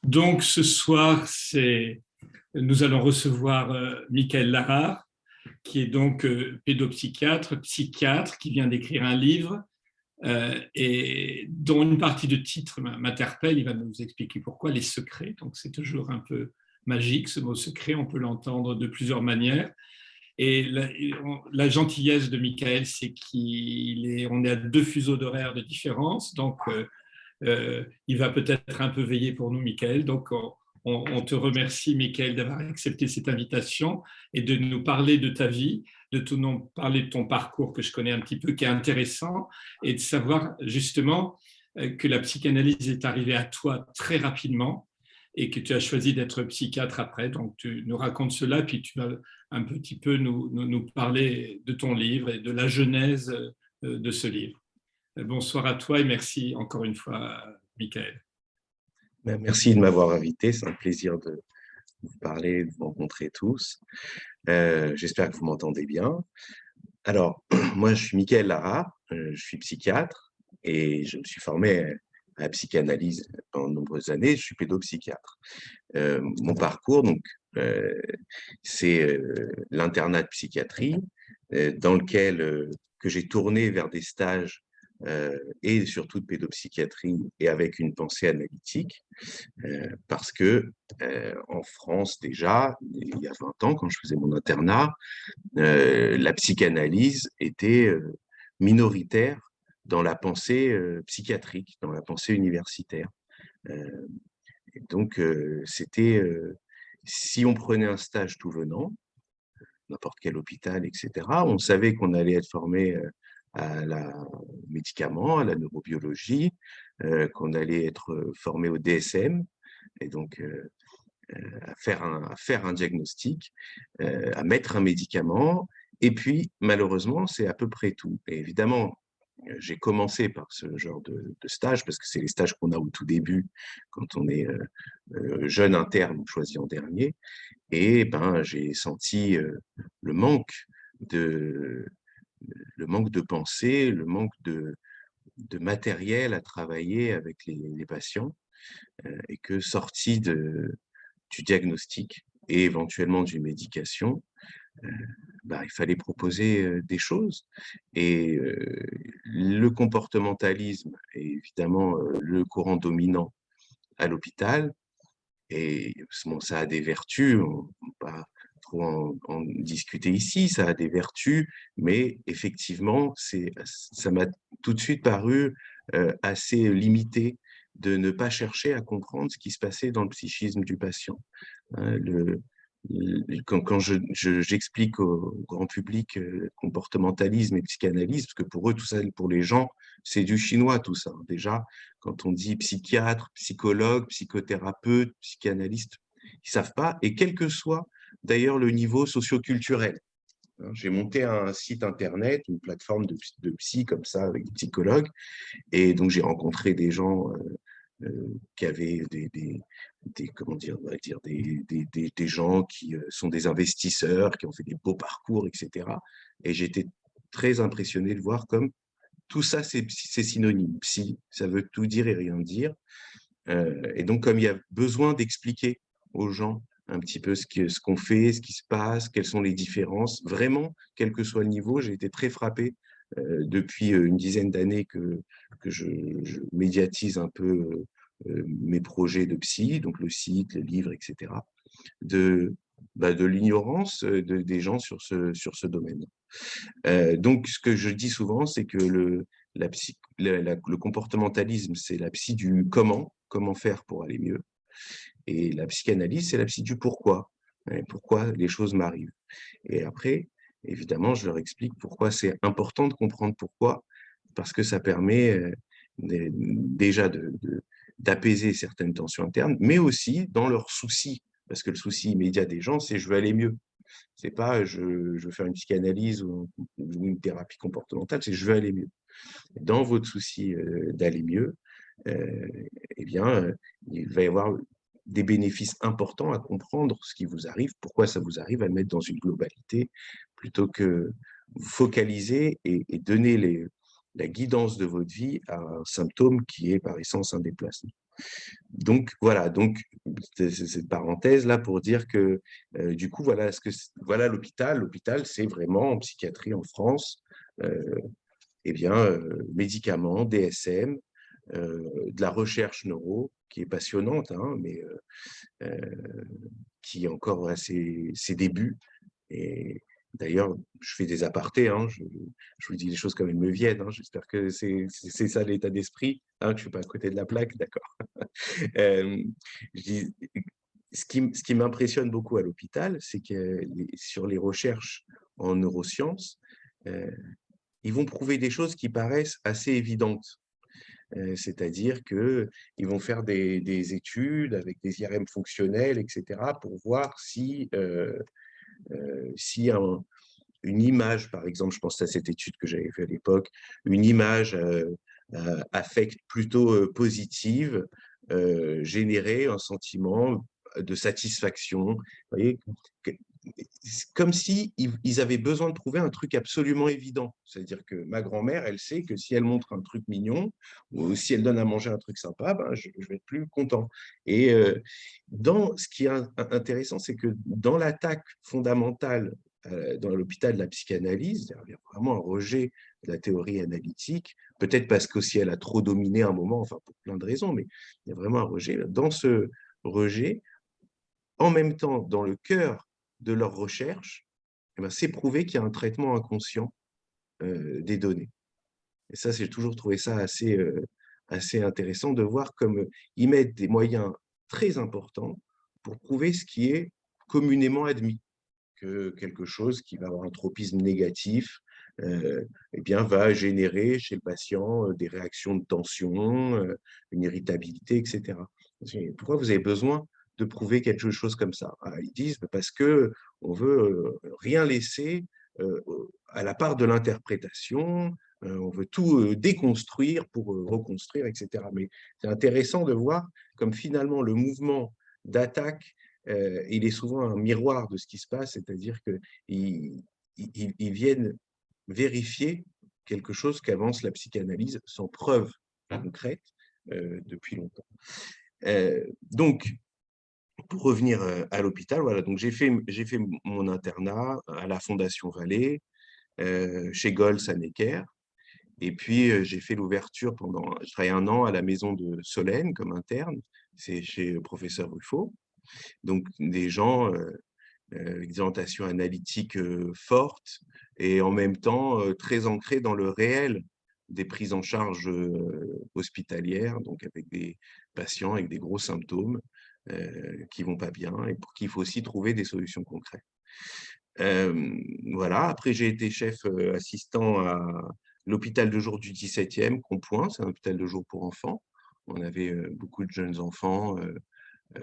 Donc ce soir, nous allons recevoir Michael Larare, qui est donc pédopsychiatre, psychiatre, qui vient d'écrire un livre et dont une partie de titre m'interpelle. Il va nous expliquer pourquoi, les secrets. Donc c'est toujours un peu magique ce mot secret, on peut l'entendre de plusieurs manières. Et la gentillesse de Michael, c'est qu'on est à 2 fuseaux d'horaire de différence, donc il va peut-être un peu veiller pour nous, Michael. Donc, on te remercie, Michael, d'avoir accepté cette invitation et de nous parler de ta vie, de nous parler de ton parcours que je connais un petit peu, qui est intéressant, et de savoir justement que la psychanalyse est arrivée à toi très rapidement et que tu as choisi d'être psychiatre après. Donc, tu nous racontes cela, puis tu vas un petit peu nous parler de ton livre et de la genèse de ce livre. Bonsoir à toi et merci encore une fois, Michael. Merci de m'avoir invité, c'est un plaisir de vous parler, de vous rencontrer tous. J'espère que vous m'entendez bien. Alors, moi, je suis Michael Larare, je suis psychiatre et je me suis formé à la psychanalyse pendant de nombreuses années. Je suis pédopsychiatre. Mon parcours, donc, c'est l'internat de psychiatrie, dans lequel que j'ai tourné vers des stages et surtout de pédopsychiatrie et avec une pensée analytique, parce que en France déjà, il y a 20 ans, quand je faisais mon internat, la psychanalyse était minoritaire dans la pensée psychiatrique, dans la pensée universitaire. Euh, et donc, c'était, si on prenait un stage tout venant, n'importe quel hôpital, etc., on savait qu'on allait être formé aux médicaments, à la neurobiologie, qu'on allait être formé au DSM, et donc à faire un diagnostic, à mettre un médicament, et puis malheureusement, c'est à peu près tout. Et évidemment, j'ai commencé par ce genre de stage, parce que c'est les stages qu'on a au tout début, quand on est jeune interne choisi en dernier, et ben, j'ai senti le manque de, le manque de pensée, le manque de matériel à travailler avec les patients, et que sorti du diagnostic et éventuellement d'une médication, bah, il fallait proposer des choses. Et le comportementalisme est évidemment le courant dominant à l'hôpital. Et bon, ça a des vertus, on ne peut pas trop en discuter ici, ça a des vertus, mais effectivement, ça m'a tout de suite paru assez limité de ne pas chercher à comprendre ce qui se passait dans le psychisme du patient. Hein, quand j'explique au grand public comportementalisme et psychanalyse, parce que pour eux, tout ça, pour les gens, c'est du chinois tout ça. Déjà, quand on dit psychiatre, psychologue, psychothérapeute, psychanalyste, ils savent pas, et quel que soit d'ailleurs le niveau socioculturel. J'ai monté un site internet, une plateforme de psy comme ça, avec des psychologues, et donc j'ai rencontré des gens qui avaient comment dire, on va dire des gens qui sont des investisseurs, qui ont fait des beaux parcours, etc. Et j'étais très impressionné de voir comme tout ça, c'est synonyme. Psy, ça veut tout dire et rien dire. Et donc, comme il y a besoin d'expliquer aux gens un petit peu ce qu'on fait, ce qui se passe, quelles sont les différences, vraiment, quel que soit le niveau, j'ai été très frappé depuis une dizaine d'années que je médiatise un peu mes projets de psy, donc le site, les livres, etc., de l'ignorance des gens sur ce domaine. Donc, ce que je dis souvent, c'est que le comportementalisme, c'est la psy du comment faire pour aller mieux. Et la psychanalyse, c'est la psy du pourquoi. Pourquoi les choses m'arrivent. Et après, évidemment, je leur explique pourquoi c'est important de comprendre pourquoi, parce que ça permet déjà d'apaiser certaines tensions internes, mais aussi dans leurs soucis, parce que le souci immédiat des gens, c'est je veux aller mieux. C'est pas je veux faire une psychanalyse ou une thérapie comportementale, c'est je veux aller mieux. Dans votre souci d'aller mieux, euh, eh bien, il va y avoir des bénéfices importants à comprendre ce qui vous arrive, pourquoi ça vous arrive, à le mettre dans une globalité, plutôt que vous focaliser et donner la guidance de votre vie à un symptôme qui est par essence un déplacement. Donc voilà, donc c'est cette parenthèse là pour dire que du coup voilà voilà l'hôpital. L'hôpital, c'est vraiment en psychiatrie en France, eh bien médicaments, DSM, de la recherche neuro qui est passionnante, hein, mais qui est encore à ses débuts. Et d'ailleurs, je fais des apartés, hein, je vous dis les choses comme elles me viennent. Hein, j'espère que c'est ça l'état d'esprit, hein, que je ne suis pas à côté de la plaque, d'accord. Je dis, ce qui m'impressionne beaucoup à l'hôpital, c'est que sur les recherches en neurosciences, ils vont prouver des choses qui paraissent assez évidentes. C'est-à-dire qu'ils vont faire des études avec des IRM fonctionnels, etc., pour voir si une image, par exemple, je pense à cette étude que j'avais faite à l'époque, une image affecte plutôt positive, générer un sentiment de satisfaction. Vous voyez, comme si ils avaient besoin de trouver un truc absolument évident. C'est-à-dire que ma grand-mère, elle sait que si elle montre un truc mignon, ou si elle donne à manger un truc sympa, ben, je vais être plus content. Et ce qui est intéressant, c'est que dans l'attaque fondamentale dans l'hôpital de la psychanalyse, il y a vraiment un rejet de la théorie analytique, peut-être parce qu'aussi elle a trop dominé un moment, enfin pour plein de raisons, mais il y a vraiment un rejet. Dans ce rejet, en même temps, dans le cœur de leur recherche, eh ben, c'est prouvé qu'il y a un traitement inconscient des données. Et ça, j'ai toujours trouvé ça assez intéressant de voir comme ils mettent des moyens très importants pour prouver ce qui est communément admis, que quelque chose qui va avoir un tropisme négatif eh bien, va générer chez le patient des réactions de tension, une irritabilité, etc. Pourquoi vous avez besoin de prouver quelque chose comme ça? Ils disent parce qu'on veut rien laisser à la part de l'interprétation, on veut tout déconstruire pour reconstruire, etc. Mais c'est intéressant de voir comme finalement le mouvement d'attaque, il est souvent un miroir de ce qui se passe, c'est-à-dire qu'ils viennent vérifier quelque chose qu'avance la psychanalyse sans preuve concrète depuis longtemps. Donc, pour revenir à l'hôpital, voilà, donc j'ai fait mon internat à la Fondation Vallée, chez Gols à Necker. Et puis, j'ai fait l'ouverture je travaillais 1 an à la maison de Solène comme interne, c'est chez le professeur Ruffo. Donc, des gens avec des orientations analytiques fortes et en même temps très ancrées dans le réel des prises en charge hospitalières, donc avec des patients avec des gros symptômes qui ne vont pas bien et pour qui il faut aussi trouver des solutions concrètes. Voilà, après j'ai été chef assistant à l'hôpital de jour du 17e, Compoint, c'est un hôpital de jour pour enfants. On avait beaucoup de jeunes enfants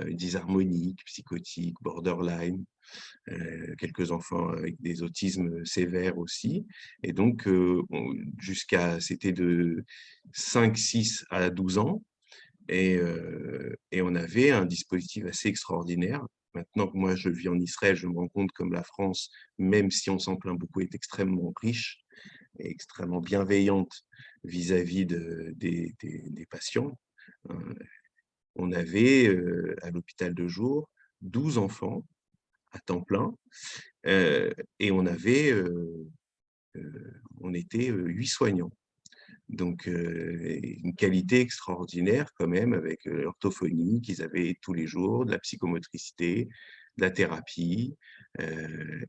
dysharmoniques, psychotiques, borderline, quelques enfants avec des autismes sévères aussi. Et donc, c'était de 5, 6 à 12 ans. Et on avait un dispositif assez extraordinaire. Maintenant que moi, je vis en Israël, je me rends compte comme la France, même si on s'en plaint beaucoup, est extrêmement riche et extrêmement bienveillante vis-à-vis des patients. On avait à l'hôpital de jour 12 enfants à temps plein et on était 8 soignants. Donc, une qualité extraordinaire quand même avec l'orthophonie qu'ils avaient tous les jours, de la psychomotricité, de la thérapie.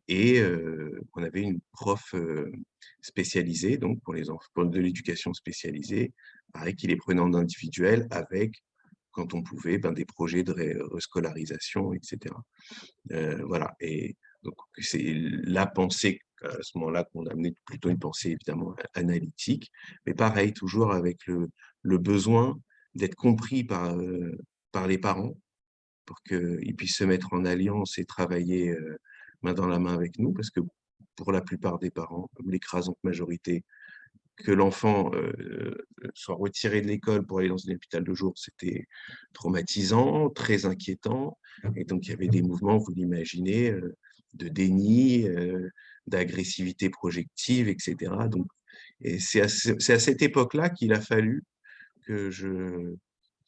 Et on avait une prof spécialisée, donc pour les enfants, de l'éducation spécialisée, pareil, qui les prenait en individuel avec, quand on pouvait, des projets de rescolarisation, etc. Voilà. Et donc, c'est la pensée à ce moment-là qu'on a amené plutôt une pensée évidemment analytique, mais pareil, toujours avec le besoin d'être compris par les parents pour qu'ils puissent se mettre en alliance et travailler main dans la main avec nous, parce que pour la plupart des parents, comme l'écrasante majorité, que l'enfant soit retiré de l'école pour aller dans un hôpital de jour, c'était traumatisant, très inquiétant. Et donc, il y avait des mouvements, vous l'imaginez, de déni, d'agressivité projective, etc. Donc, Et c'est à cette époque-là qu'il a fallu que je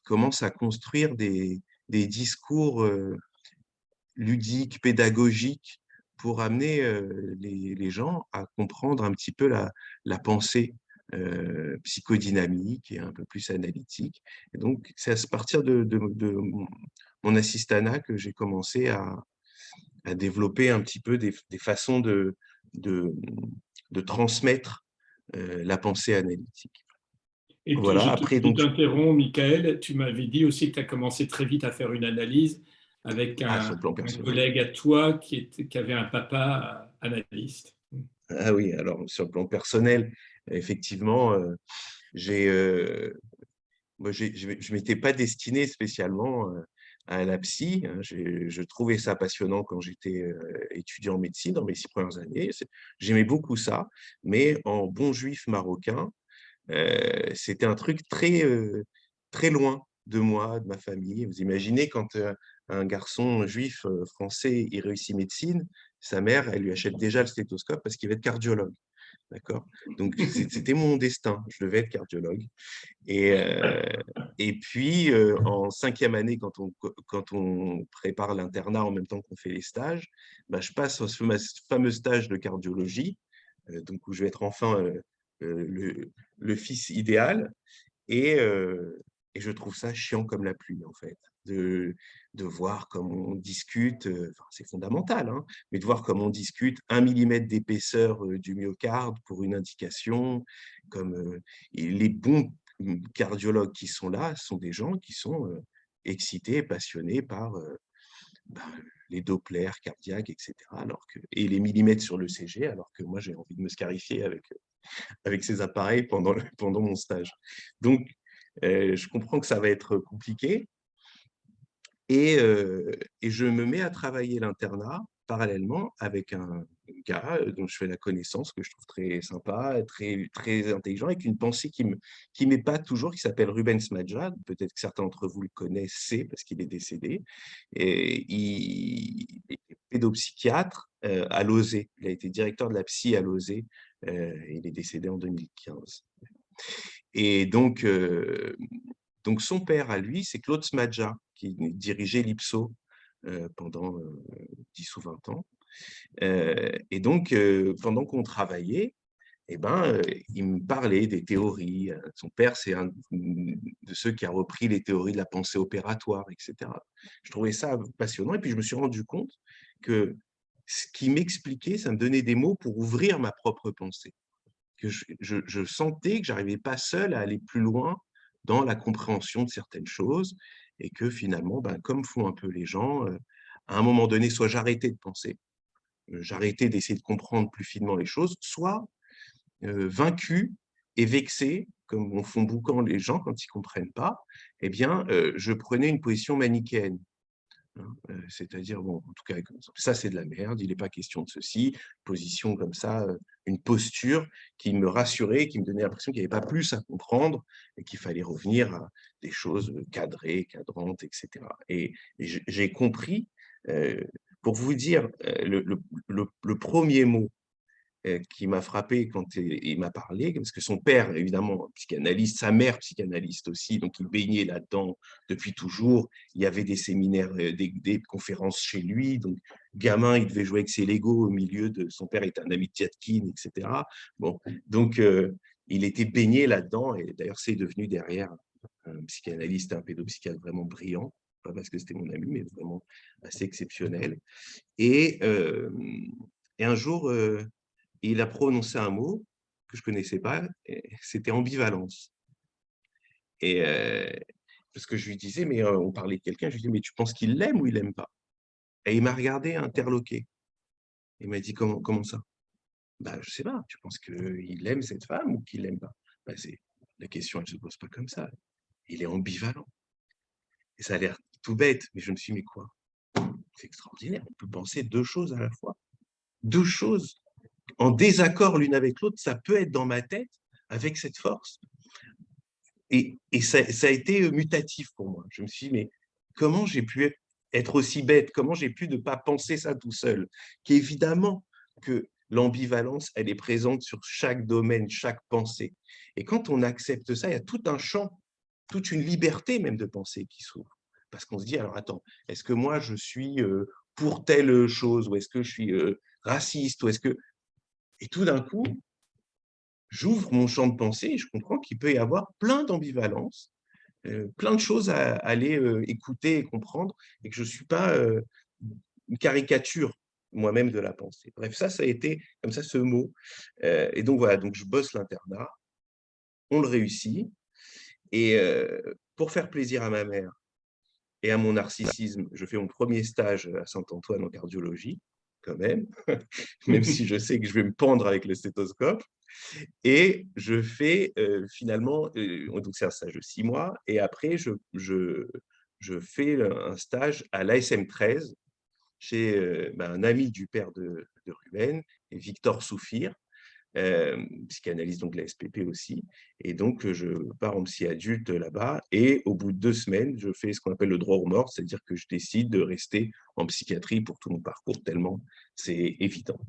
commence à construire des discours ludiques, pédagogiques, pour amener les gens à comprendre un petit peu la pensée psychodynamique et un peu plus analytique. Et donc, c'est à partir de mon assistanat que j'ai commencé à développer un petit peu des façons de, de transmettre la pensée analytique. Et Voilà, après, je donc, t'interromps, Michael, tu m'avais dit aussi que tu as commencé très vite à faire une analyse avec sur le plan un personnel. collègue à toi qui avait un papa analyste. Ah oui, alors sur le plan personnel, effectivement, moi, je ne m'étais pas destiné spécialement à la psy, hein. Je trouvais ça passionnant quand j'étais étudiant en médecine dans mes 6 premières années. J'aimais beaucoup ça, mais en bon juif marocain, c'était un truc très loin de moi, de ma famille. Vous imaginez quand un garçon juif français, il réussit médecine, sa mère, elle lui achète déjà le stéthoscope parce qu'il va être cardiologue. D'accord? Donc, c'était mon destin. Je devais être cardiologue. Et, euh, et puis, en 5e année, quand on prépare l'internat en même temps qu'on fait les stages, bah, je passe au fameux stage de cardiologie, donc où je vais être enfin le fils idéal. Et, euh, et je trouve ça chiant comme la pluie, en fait, de voir comme on discute, enfin, c'est fondamental, hein, mais de voir comme on discute 1 millimètre d'épaisseur du myocarde pour une indication, comme et les bons cardiologues qui sont là sont des gens qui sont excités et passionnés par ben, les Doppler cardiaques, etc. Et les millimètres sur le CG, alors que moi, j'ai envie de me scarifier avec ces appareils pendant mon stage. Donc, je comprends que ça va être compliqué et, euh, et je me mets à travailler l'internat parallèlement avec un gars dont je fais la connaissance, que je trouve très sympa, très intelligent, avec une pensée qui m'épate toujours, qui s'appelle Rubens Madja. Peut-être que certains d'entre vous le connaissent parce qu'il est décédé. Et il est pédopsychiatre à Lausée. Il a été directeur de la psy à Lausée. Il est décédé en 2015. Et donc son père à lui, c'est Claude Smadja, qui dirigeait l'IPSO pendant 10 ou 20 ans. Et donc, pendant qu'on travaillait, eh ben, il me parlait des théories. Son père, c'est un de ceux qui a repris les théories de la pensée opératoire, etc. Je trouvais ça passionnant. Et puis, je me suis rendu compte que ce qui m'expliquait, ça me donnait des mots pour ouvrir ma propre pensée, que je sentais que j'arrivais pas seul à aller plus loin dans la compréhension de certaines choses et que finalement, ben, comme font un peu les gens, à un moment donné, soit j'arrêtais de penser, j'arrêtais d'essayer de comprendre plus finement les choses, soit vaincu et vexé, comme on font beaucoup les gens quand ils ne comprennent pas, eh bien, je prenais une position manichéenne. Hein, c'est-à-dire, bon, en tout cas, ça c'est de la merde, il n'est pas question de ceci, position comme ça, une posture qui me rassurait, qui me donnait l'impression qu'il n'y avait pas plus à comprendre et qu'il fallait revenir à des choses cadrées, cadrantes, etc. Et j'ai compris, pour vous dire, le premier mot qui m'a frappé quand il m'a parlé, parce que son père, évidemment, psychanalyste, sa mère, psychanalyste aussi, donc il baignait là-dedans depuis toujours. Il y avait des séminaires, des conférences chez lui. Donc, gamin, il devait jouer avec ses Legos au milieu de... Son père était un ami de Tiatkin, etc. Bon, donc, il était baigné là-dedans. Et d'ailleurs, c'est devenu derrière un psychanalyste, un pédopsychiatre vraiment brillant. Pas parce que c'était mon ami, mais vraiment assez exceptionnel. Et, euh, et un jour, il a prononcé un mot que je ne connaissais pas, c'était ambivalence. Et parce que je lui disais, mais on parlait de quelqu'un, je lui disais, mais tu penses qu'il l'aime ou il l'aime pas? Et il m'a regardé interloqué. Il m'a dit, comment ça? Bah, je sais pas, tu penses qu'il aime cette femme ou qu'il l'aime pas? Bah, la question, elle ne se pose pas comme ça. Il est ambivalent. Et ça a l'air tout bête, mais je me suis dit, mais quoi? C'est extraordinaire, on peut penser deux choses à la fois. Deux choses en désaccord l'une avec l'autre, ça peut être dans ma tête avec cette force. Et ça a été mutatif pour moi. Je me suis dit, mais comment j'ai pu être aussi bête? Comment j'ai pu ne pas penser ça tout seul? Qu'évidemment que l'ambivalence, elle est présente sur chaque domaine, chaque pensée. Et quand on accepte ça, il y a tout un champ, toute une liberté même de pensée qui s'ouvre. Parce qu'on se dit, alors attends, est-ce que moi je suis pour telle chose, ou est-ce que je suis raciste, ou est-ce que… Et tout d'un coup, j'ouvre mon champ de pensée et je comprends qu'il peut y avoir plein d'ambivalences, plein de choses à aller écouter et comprendre, et que je ne suis pas une caricature moi-même de la pensée. Bref, ça a été comme ça ce mot. Et donc voilà, donc je bosse l'internat, on le réussit, et pour faire plaisir à ma mère et à mon narcissisme, je fais mon premier stage à Saint-Antoine en cardiologie, quand même, même si je sais que je vais me pendre avec le stéthoscope. Et je fais finalement, donc c'est un stage de 6 mois, et après je fais un stage à l'ASM 13 chez un ami du père de Ruben, et Victor Soufir, psychanalyste donc de la SPP aussi. Et donc, je pars en psy adulte là-bas, et au bout de 2 semaines, je fais ce qu'on appelle le droit aux morts, c'est-à-dire que je décide de rester en psychiatrie pour tout mon parcours, tellement c'est évident.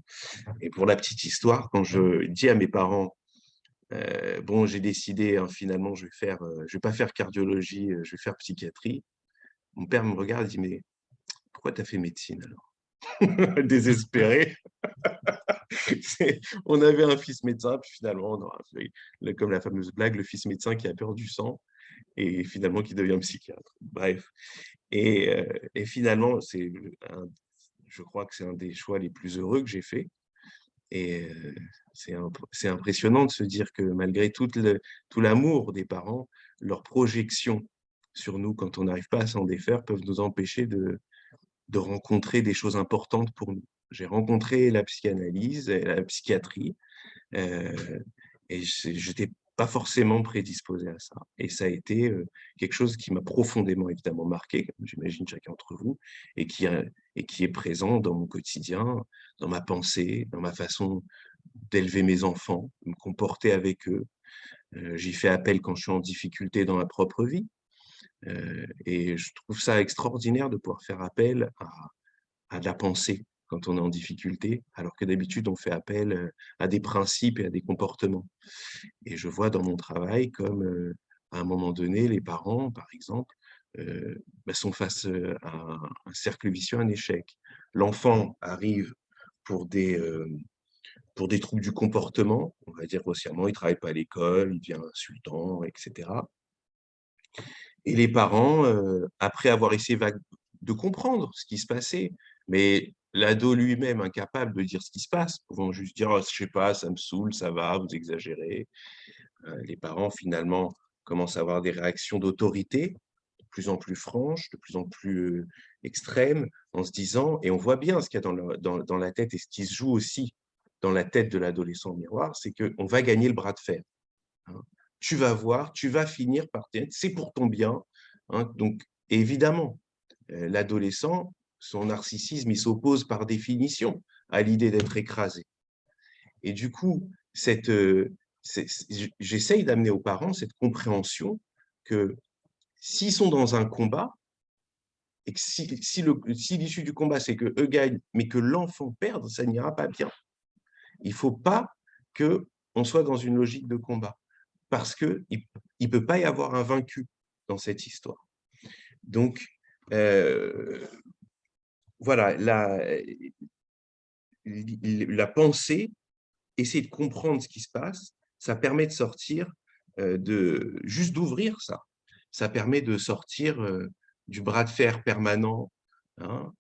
Et pour la petite histoire, quand je dis à mes parents, bon, j'ai décidé, hein, finalement, je vais pas faire cardiologie, je vais faire psychiatrie. Mon père me regarde et dit, mais pourquoi tu as fait médecine alors? Désespéré. On avait un fils médecin, puis finalement, on aura fait, comme la fameuse blague, le fils médecin qui a peur du sang et finalement qui devient psychiatre. Bref. Et finalement, je crois que c'est un des choix les plus heureux que j'ai fait. Et c'est impressionnant de se dire que malgré tout l'amour des parents, leurs projections sur nous, quand on n'arrive pas à s'en défaire, peuvent nous empêcher de rencontrer des choses importantes pour nous. J'ai rencontré la psychanalyse et la psychiatrie, euh, et je n'étais pas forcément prédisposé à ça. Et ça a été quelque chose qui m'a profondément, évidemment, marqué, comme j'imagine chacun d'entre vous, et qui est présent dans mon quotidien, dans ma pensée, dans ma façon d'élever mes enfants, de me comporter avec eux. J'y fais appel quand je suis en difficulté dans ma propre vie. Et je trouve ça extraordinaire de pouvoir faire appel à de la pensée quand on est en difficulté, alors que d'habitude, on fait appel à des principes et à des comportements. Et je vois dans mon travail comme, à un moment donné, les parents, par exemple, sont face à un cercle vicieux, un échec. L'enfant arrive pour pour des troubles du comportement, on va dire grossièrement, il ne travaille pas à l'école, il devient insultant, etc. Et les parents, après avoir essayé de comprendre ce qui se passait, mais l'ado lui-même incapable de dire ce qui se passe, pouvant juste dire: «Oh, je sais pas, ça me saoule, ça va, vous exagérez». Les parents, finalement, commencent à avoir des réactions d'autorité de plus en plus franches, de plus en plus extrêmes, en se disant, et on voit bien ce qu'il y a dans la tête et ce qui se joue aussi dans la tête de l'adolescent miroir, c'est qu'on va gagner le bras de fer. Hein. Tu vas voir, tu vas finir par c'est pour ton bien. Hein. Donc, évidemment, l'adolescent, son narcissisme, il s'oppose par définition à l'idée d'être écrasé. Et du coup, j'essaye d'amener aux parents cette compréhension que s'ils sont dans un combat, et que si l'issue du combat, c'est qu'eux gagnent, mais que l'enfant perde, ça n'ira pas bien. Il ne faut pas qu'on soit dans une logique de combat, parce qu'il ne peut pas y avoir un vaincu dans cette histoire. Donc, voilà, la pensée, essayer de comprendre ce qui se passe, ça permet de sortir, juste d'ouvrir ça. Ça permet de sortir du bras de fer permanent. Hein,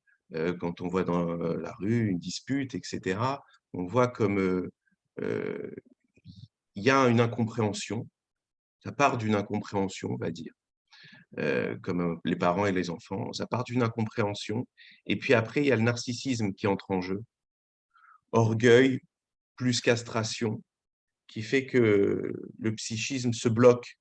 quand on voit dans la rue une dispute, etc., on voit comme il y a une incompréhension. Ça part d'une incompréhension, on va dire, comme les parents et les enfants. Ça part d'une incompréhension. Et puis après, il y a le narcissisme qui entre en jeu. Orgueil plus castration, qui fait que le psychisme se bloque.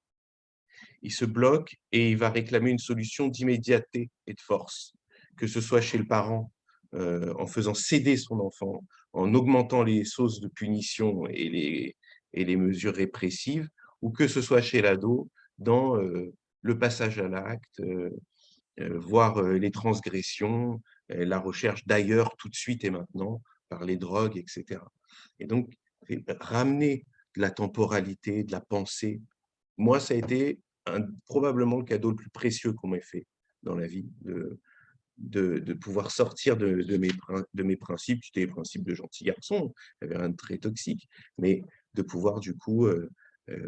Il se bloque et il va réclamer une solution d'immédiateté et de force, que ce soit chez le parent, en faisant céder son enfant, en augmentant les sauces de punition et les mesures répressives, ou que ce soit chez l'ado, dans le passage à l'acte, voire les transgressions, la recherche d'ailleurs tout de suite et maintenant, par les drogues, etc. Et donc, ramener de la temporalité, de la pensée, moi, ça a été probablement le cadeau le plus précieux qu'on m'ait fait dans la vie, de pouvoir sortir de mes principes, qui étaient les principes de gentil garçon, il y avait rien de très toxique, mais de pouvoir du coup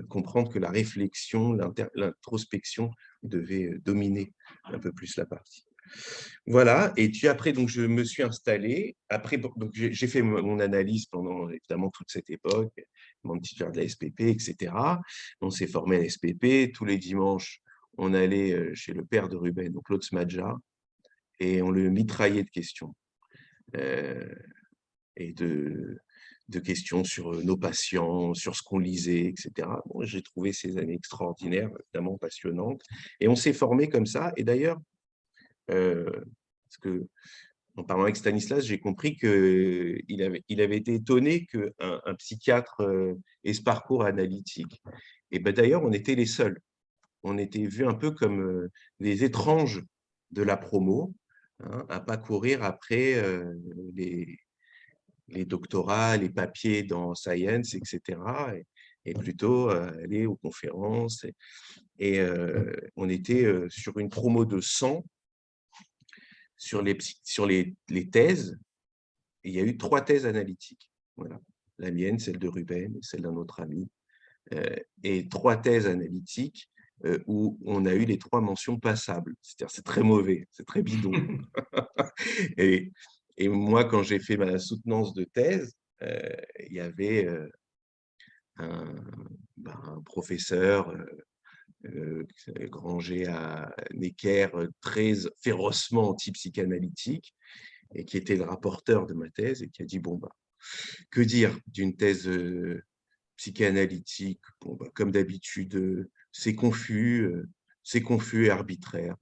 comprendre que la réflexion, l'introspection devait dominer un peu plus la partie. Voilà, et puis après, donc, je me suis installé. Après, donc, j'ai fait mon analyse pendant évidemment toute cette époque, mon petit verre de la SPP, etc. On s'est formé à la SPP. Tous les dimanches, on allait chez le père de Ruben, donc Lotz Madja, et on le mitraillait de questions. Et de questions sur nos patients, sur ce qu'on lisait, etc. Bon, j'ai trouvé ces années extraordinaires, évidemment passionnantes. Et on s'est formé comme ça. Et d'ailleurs, parce que, en parlant avec Stanislas, j'ai compris qu'il avait été étonné qu'un psychiatre ait ce parcours analytique. Et ben, d'ailleurs, on était les seuls. On était vus un peu comme les étranges de la promo, hein, à ne pas courir après les doctorats, les papiers dans Science, etc. Et plutôt aller aux conférences. Et on était sur une promo de 100 sur les thèses. Et il y a eu 3 thèses analytiques. Voilà. La mienne, celle de Ruben, celle d'un autre ami. Et 3 thèses analytiques où on a eu les 3 mentions passables. C'est-à-dire, c'est très mauvais, c'est très bidon. et, et moi, quand j'ai fait ma soutenance de thèse, il y avait un professeur Granger à Necker, très férocement anti-psychanalytique, et qui était le rapporteur de ma thèse, et qui a dit, bon, bah, que dire d'une thèse psychanalytique? Bon, bah, comme d'habitude, c'est confus et arbitraire,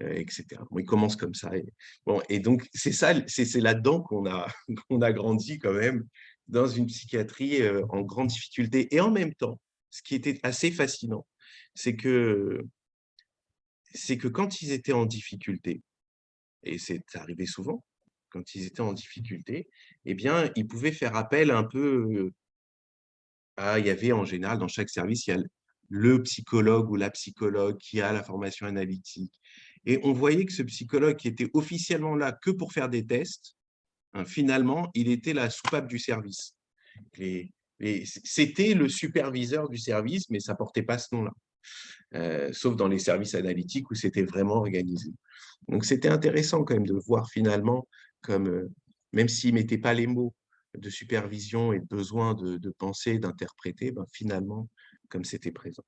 etc. Bon, il commence comme ça. Et donc, c'est ça, c'est là-dedans qu'on a grandi quand même, dans une psychiatrie en grande difficulté. Et en même temps, ce qui était assez fascinant, c'est que quand ils étaient en difficulté, et c'est arrivé souvent, quand ils étaient en difficulté, eh bien, ils pouvaient faire appel un peu il y avait en général dans chaque service, il y a le psychologue ou la psychologue qui a la formation analytique. Et on voyait que ce psychologue qui était officiellement là que pour faire des tests, hein, finalement, il était la soupape du service. C'était le superviseur du service, mais ça ne portait pas ce nom-là. Sauf dans les services analytiques où c'était vraiment organisé. Donc, c'était intéressant quand même de voir finalement, comme, même s'ils ne mettaient pas les mots de supervision et de besoin de penser, d'interpréter, ben, finalement, comme c'était présent.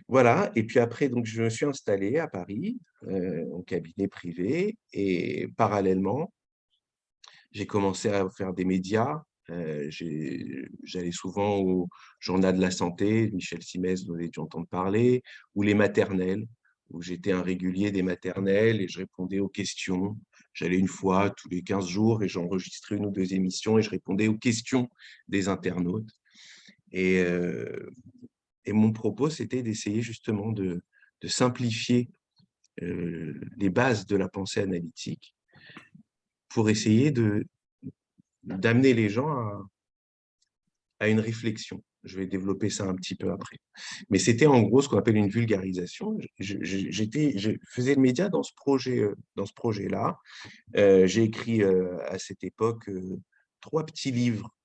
Voilà, et puis après, donc, je me suis installé à Paris, en cabinet privé, et parallèlement, j'ai commencé à faire des médias. J'allais souvent au Journal de la Santé, Michel Simès, dont vous avez dû entendre parler, ou les maternelles, où j'étais un régulier des maternelles et je répondais aux questions. J'allais une fois tous les 15 jours et j'enregistrais 1 ou 2 émissions et je répondais aux questions des internautes. Et, et mon propos, c'était d'essayer justement de simplifier les bases de la pensée analytique pour essayer d'amener les gens à une réflexion. Je vais développer ça un petit peu après. Mais c'était en gros ce qu'on appelle une vulgarisation. Je faisais le média dans ce projet-là. J'ai écrit à cette époque 3 petits livres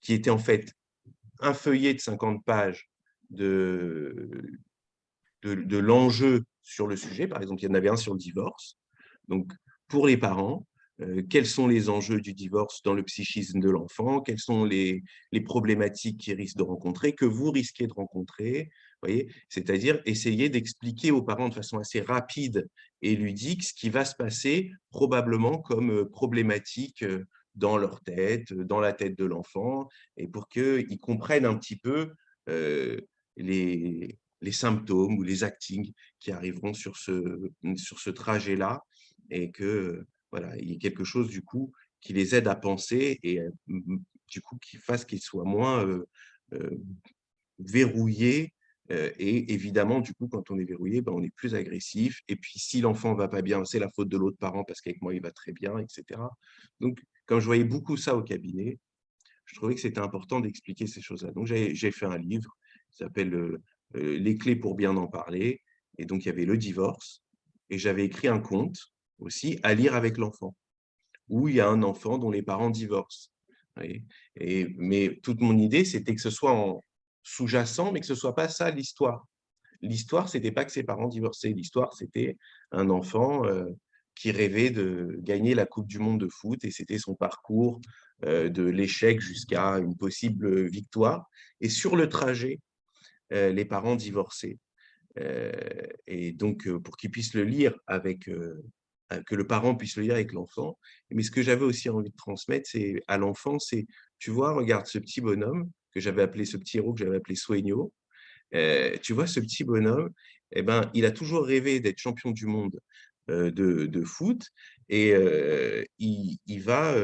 qui étaient en fait un feuillet de 50 pages de l'enjeu sur le sujet. Par exemple, il y en avait un sur le divorce. Donc, pour les parents, quels sont les enjeux du divorce dans le psychisme de l'enfant, quelles sont les problématiques qu'ils risquent de rencontrer, que vous risquez de rencontrer, voyez, c'est-à-dire essayer d'expliquer aux parents de façon assez rapide et ludique ce qui va se passer probablement comme problématique dans leur tête, dans la tête de l'enfant, et pour qu'ils comprennent un petit peu les symptômes ou les actings qui arriveront sur ce trajet-là, et que voilà, il y ait quelque chose du coup qui les aide à penser et du coup qui fasse qu'ils soient moins verrouillés Et évidemment, du coup, quand on est verrouillé, ben, on est plus agressif. Et puis, si l'enfant ne va pas bien, c'est la faute de l'autre parent parce qu'avec moi, il va très bien, etc. Donc, quand je voyais beaucoup ça au cabinet, je trouvais que c'était important d'expliquer ces choses-là. Donc, j'ai fait un livre qui s'appelle Les clés pour bien en parler. Et donc, il y avait le divorce. Et j'avais écrit un conte aussi à lire avec l'enfant, où il y a un enfant dont les parents divorcent. Oui. Mais toute mon idée, c'était que ce soit en sous-jacent, mais que ce ne soit pas ça l'histoire. L'histoire, c'était pas que ses parents divorçaient. L'histoire, c'était un enfant qui rêvait de gagner la Coupe du monde de foot et c'était son parcours de l'échec jusqu'à une possible victoire. Et sur le trajet, les parents divorçaient. Et donc, pour qu'ils puissent le lire avec, que le parent puisse le lire avec l'enfant. Mais ce que j'avais aussi envie de transmettre, c'est à l'enfant, c'est, tu vois, regarde ce petit bonhomme que j'avais appelé, ce petit héros que j'avais appelé Sueño. Tu vois, ce petit bonhomme, eh ben, il a toujours rêvé d'être champion du monde de foot et il va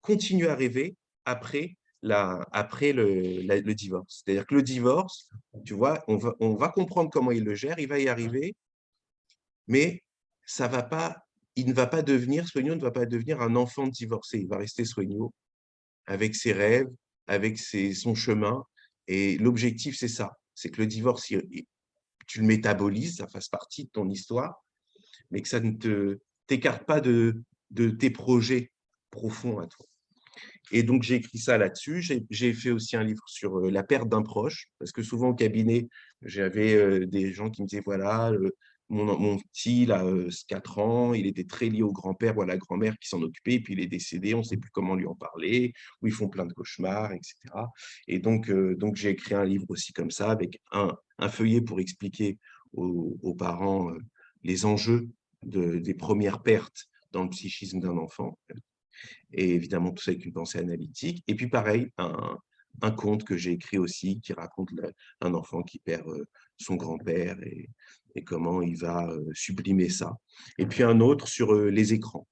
continuer à rêver après, après le divorce. C'est-à-dire que le divorce, tu vois, on va comprendre comment il le gère, il va y arriver, mais ça va pas, il ne va pas devenir, Soigno ne va pas devenir un enfant divorcé, il va rester Soigno avec ses rêves, avec son chemin. Et l'objectif, c'est ça, c'est que le divorce, tu le métabolises, ça fasse partie de ton histoire, mais que ça ne t'écarte pas de tes projets profonds à toi. Et donc, j'ai écrit ça là-dessus. J'ai fait aussi un livre sur la perte d'un proche, parce que souvent au cabinet, j'avais des gens qui me disaient, voilà, mon petit, il a 4 ans, il était très lié au grand-père ou à la grand-mère qui s'en occupait, et puis il est décédé, on ne sait plus comment lui en parler, ou ils font plein de cauchemars, etc. Et donc j'ai écrit un livre aussi comme ça, avec un feuillet pour expliquer aux parents les enjeux des premières pertes dans le psychisme d'un enfant. Et évidemment, tout ça avec une pensée analytique. Et puis pareil, un conte que j'ai écrit aussi qui raconte un enfant qui perd son grand-père et comment il va sublimer ça. Et puis un autre sur les écrans.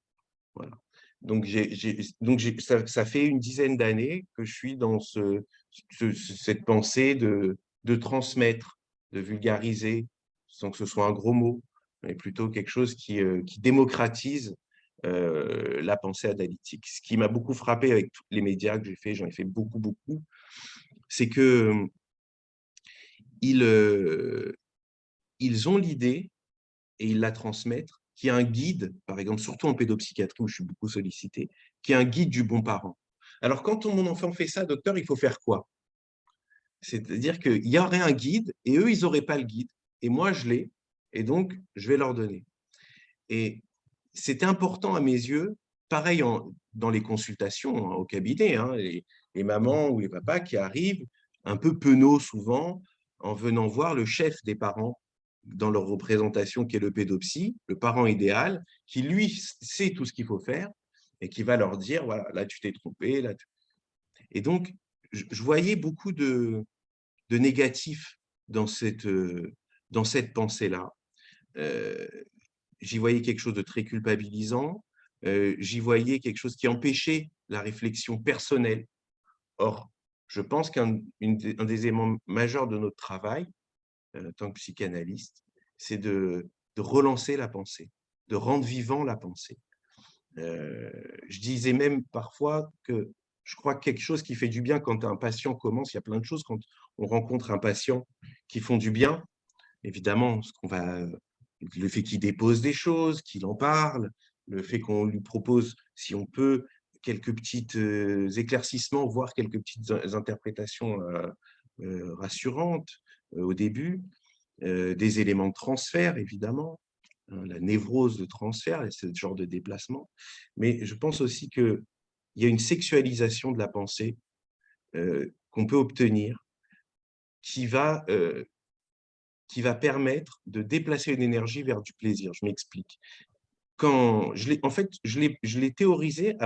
Voilà. Donc, ça fait une dizaine d'années que je suis dans cette pensée de transmettre, de vulgariser, sans que ce soit un gros mot, mais plutôt quelque chose qui démocratise la pensée analytique. Ce qui m'a beaucoup frappé avec tous les médias que j'ai fait, j'en ai fait beaucoup, beaucoup, c'est que ils ont l'idée et ils la transmettent, qu'il y a un guide, par exemple, surtout en pédopsychiatrie où je suis beaucoup sollicité, qui est un guide du bon parent. Alors, quand mon enfant fait ça, docteur, il faut faire quoi? C'est-à-dire qu'il y aurait un guide et eux, ils n'auraient pas le guide. Et moi, je l'ai. Et donc, je vais leur donner. Et c'était important à mes yeux, pareil dans les consultations au cabinet, hein, les mamans ou les papas qui arrivent un peu penauds souvent en venant voir le chef des parents dans leur représentation qui est le pédopsie, le parent idéal, qui lui sait tout ce qu'il faut faire et qui va leur dire, voilà, là tu t'es trompé. Et donc, je voyais beaucoup de négatifs dans cette pensée-là. Euh, J'y voyais quelque chose de très culpabilisant, j'y voyais quelque chose qui empêchait la réflexion personnelle. Or, je pense un des éléments majeurs de notre travail, en tant que psychanalyste, c'est de relancer la pensée, de rendre vivant la pensée. Je disais même parfois que je crois que quelque chose qui fait du bien quand un patient commence, il y a plein de choses quand on rencontre un patient qui font du bien, évidemment, le fait qu'il dépose des choses, qu'il en parle, le fait qu'on lui propose, si on peut, quelques petits éclaircissements, voire quelques petites interprétations rassurantes au début, des éléments de transfert, évidemment, hein, la névrose de transfert, et ce genre de déplacement. Mais je pense aussi qu'il y a une sexualisation de la pensée qu'on peut obtenir qui va permettre de déplacer une énergie vers du plaisir. Je m'explique. En fait, je l'ai théorisé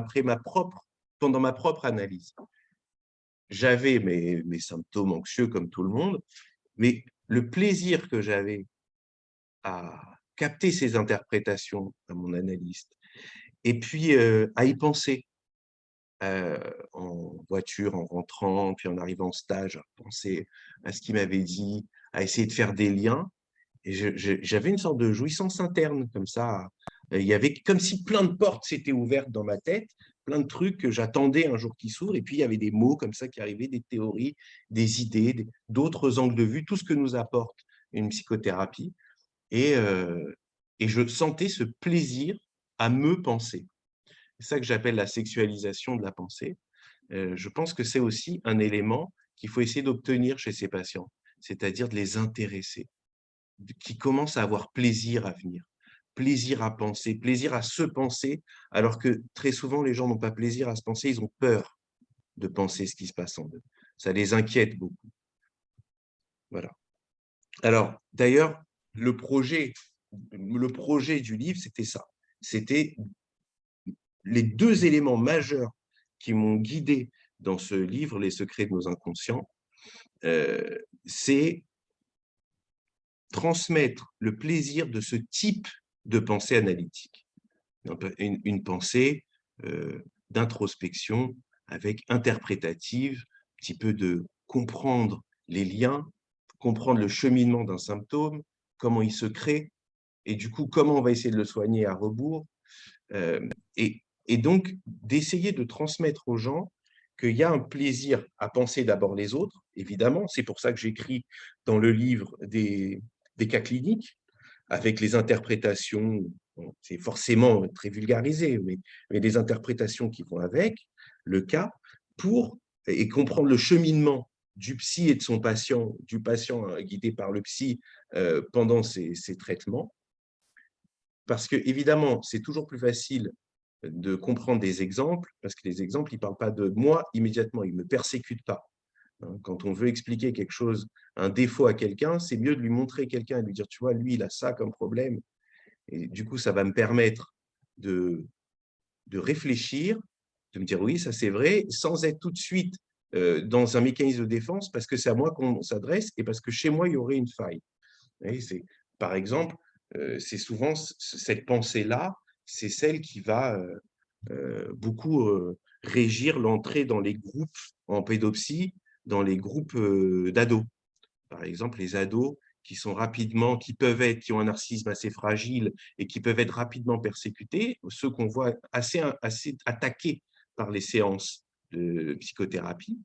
pendant ma propre analyse. J'avais mes symptômes anxieux comme tout le monde, mais le plaisir que j'avais à capter ces interprétations à mon analyste, et puis à y penser, en voiture, en rentrant, puis en arrivant au stage, à penser à ce qu'il m'avait dit, à essayer de faire des liens. Et j'avais une sorte de jouissance interne, comme ça. Il y avait comme si plein de portes s'étaient ouvertes dans ma tête, plein de trucs que j'attendais un jour qui s'ouvrent, et puis il y avait des mots comme ça qui arrivaient, des théories, des idées, d'autres angles de vue, tout ce que nous apporte une psychothérapie. Et, et je sentais ce plaisir à me penser. C'est ça que j'appelle la sexualisation de la pensée. Je pense que c'est aussi un élément qu'il faut essayer d'obtenir chez ces patients, c'est-à-dire de les intéresser, qui commencent à avoir plaisir à venir, plaisir à penser, plaisir à se penser, alors que très souvent, les gens n'ont pas plaisir à se penser, ils ont peur de penser ce qui se passe en eux. Ça les inquiète beaucoup. Voilà. Alors, d'ailleurs, le projet du livre, c'était ça. C'était les deux éléments majeurs qui m'ont guidé dans ce livre, Les secrets de nos inconscients, c'est transmettre le plaisir de ce type de pensée analytique. Une pensée d'introspection avec interprétative, un petit peu de comprendre les liens, comprendre le cheminement d'un symptôme, comment il se crée, et du coup, comment on va essayer de le soigner à rebours. Et donc, d'essayer de transmettre aux gens qu'il y a un plaisir à penser d'abord les autres, évidemment. C'est pour ça que j'écris dans le livre des cas cliniques, avec les interprétations, bon, c'est forcément très vulgarisé, mais des interprétations qui vont avec le cas, et comprendre le cheminement du psy et de son patient, du patient guidé par le psy pendant ces traitements. Parce que, évidemment, c'est toujours plus facile de comprendre des exemples, parce que les exemples, ils ne parlent pas de moi immédiatement, ils ne me persécutent pas. Quand on veut expliquer quelque chose, un défaut à quelqu'un, c'est mieux de lui montrer quelqu'un et de lui dire, tu vois, lui, il a ça comme problème. Et du coup, ça va me permettre de réfléchir, de me dire, oui, ça c'est vrai, sans être tout de suite dans un mécanisme de défense, parce que c'est à moi qu'on s'adresse et parce que chez moi, il y aurait une faille. Par exemple, c'est souvent cette pensée-là, c'est celle qui va beaucoup régir l'entrée dans les groupes en pédopsie, dans les groupes d'ados. Par exemple, les ados qui qui ont un narcissisme assez fragile et qui peuvent être rapidement persécutés, ceux qu'on voit assez attaqués par les séances de psychothérapie,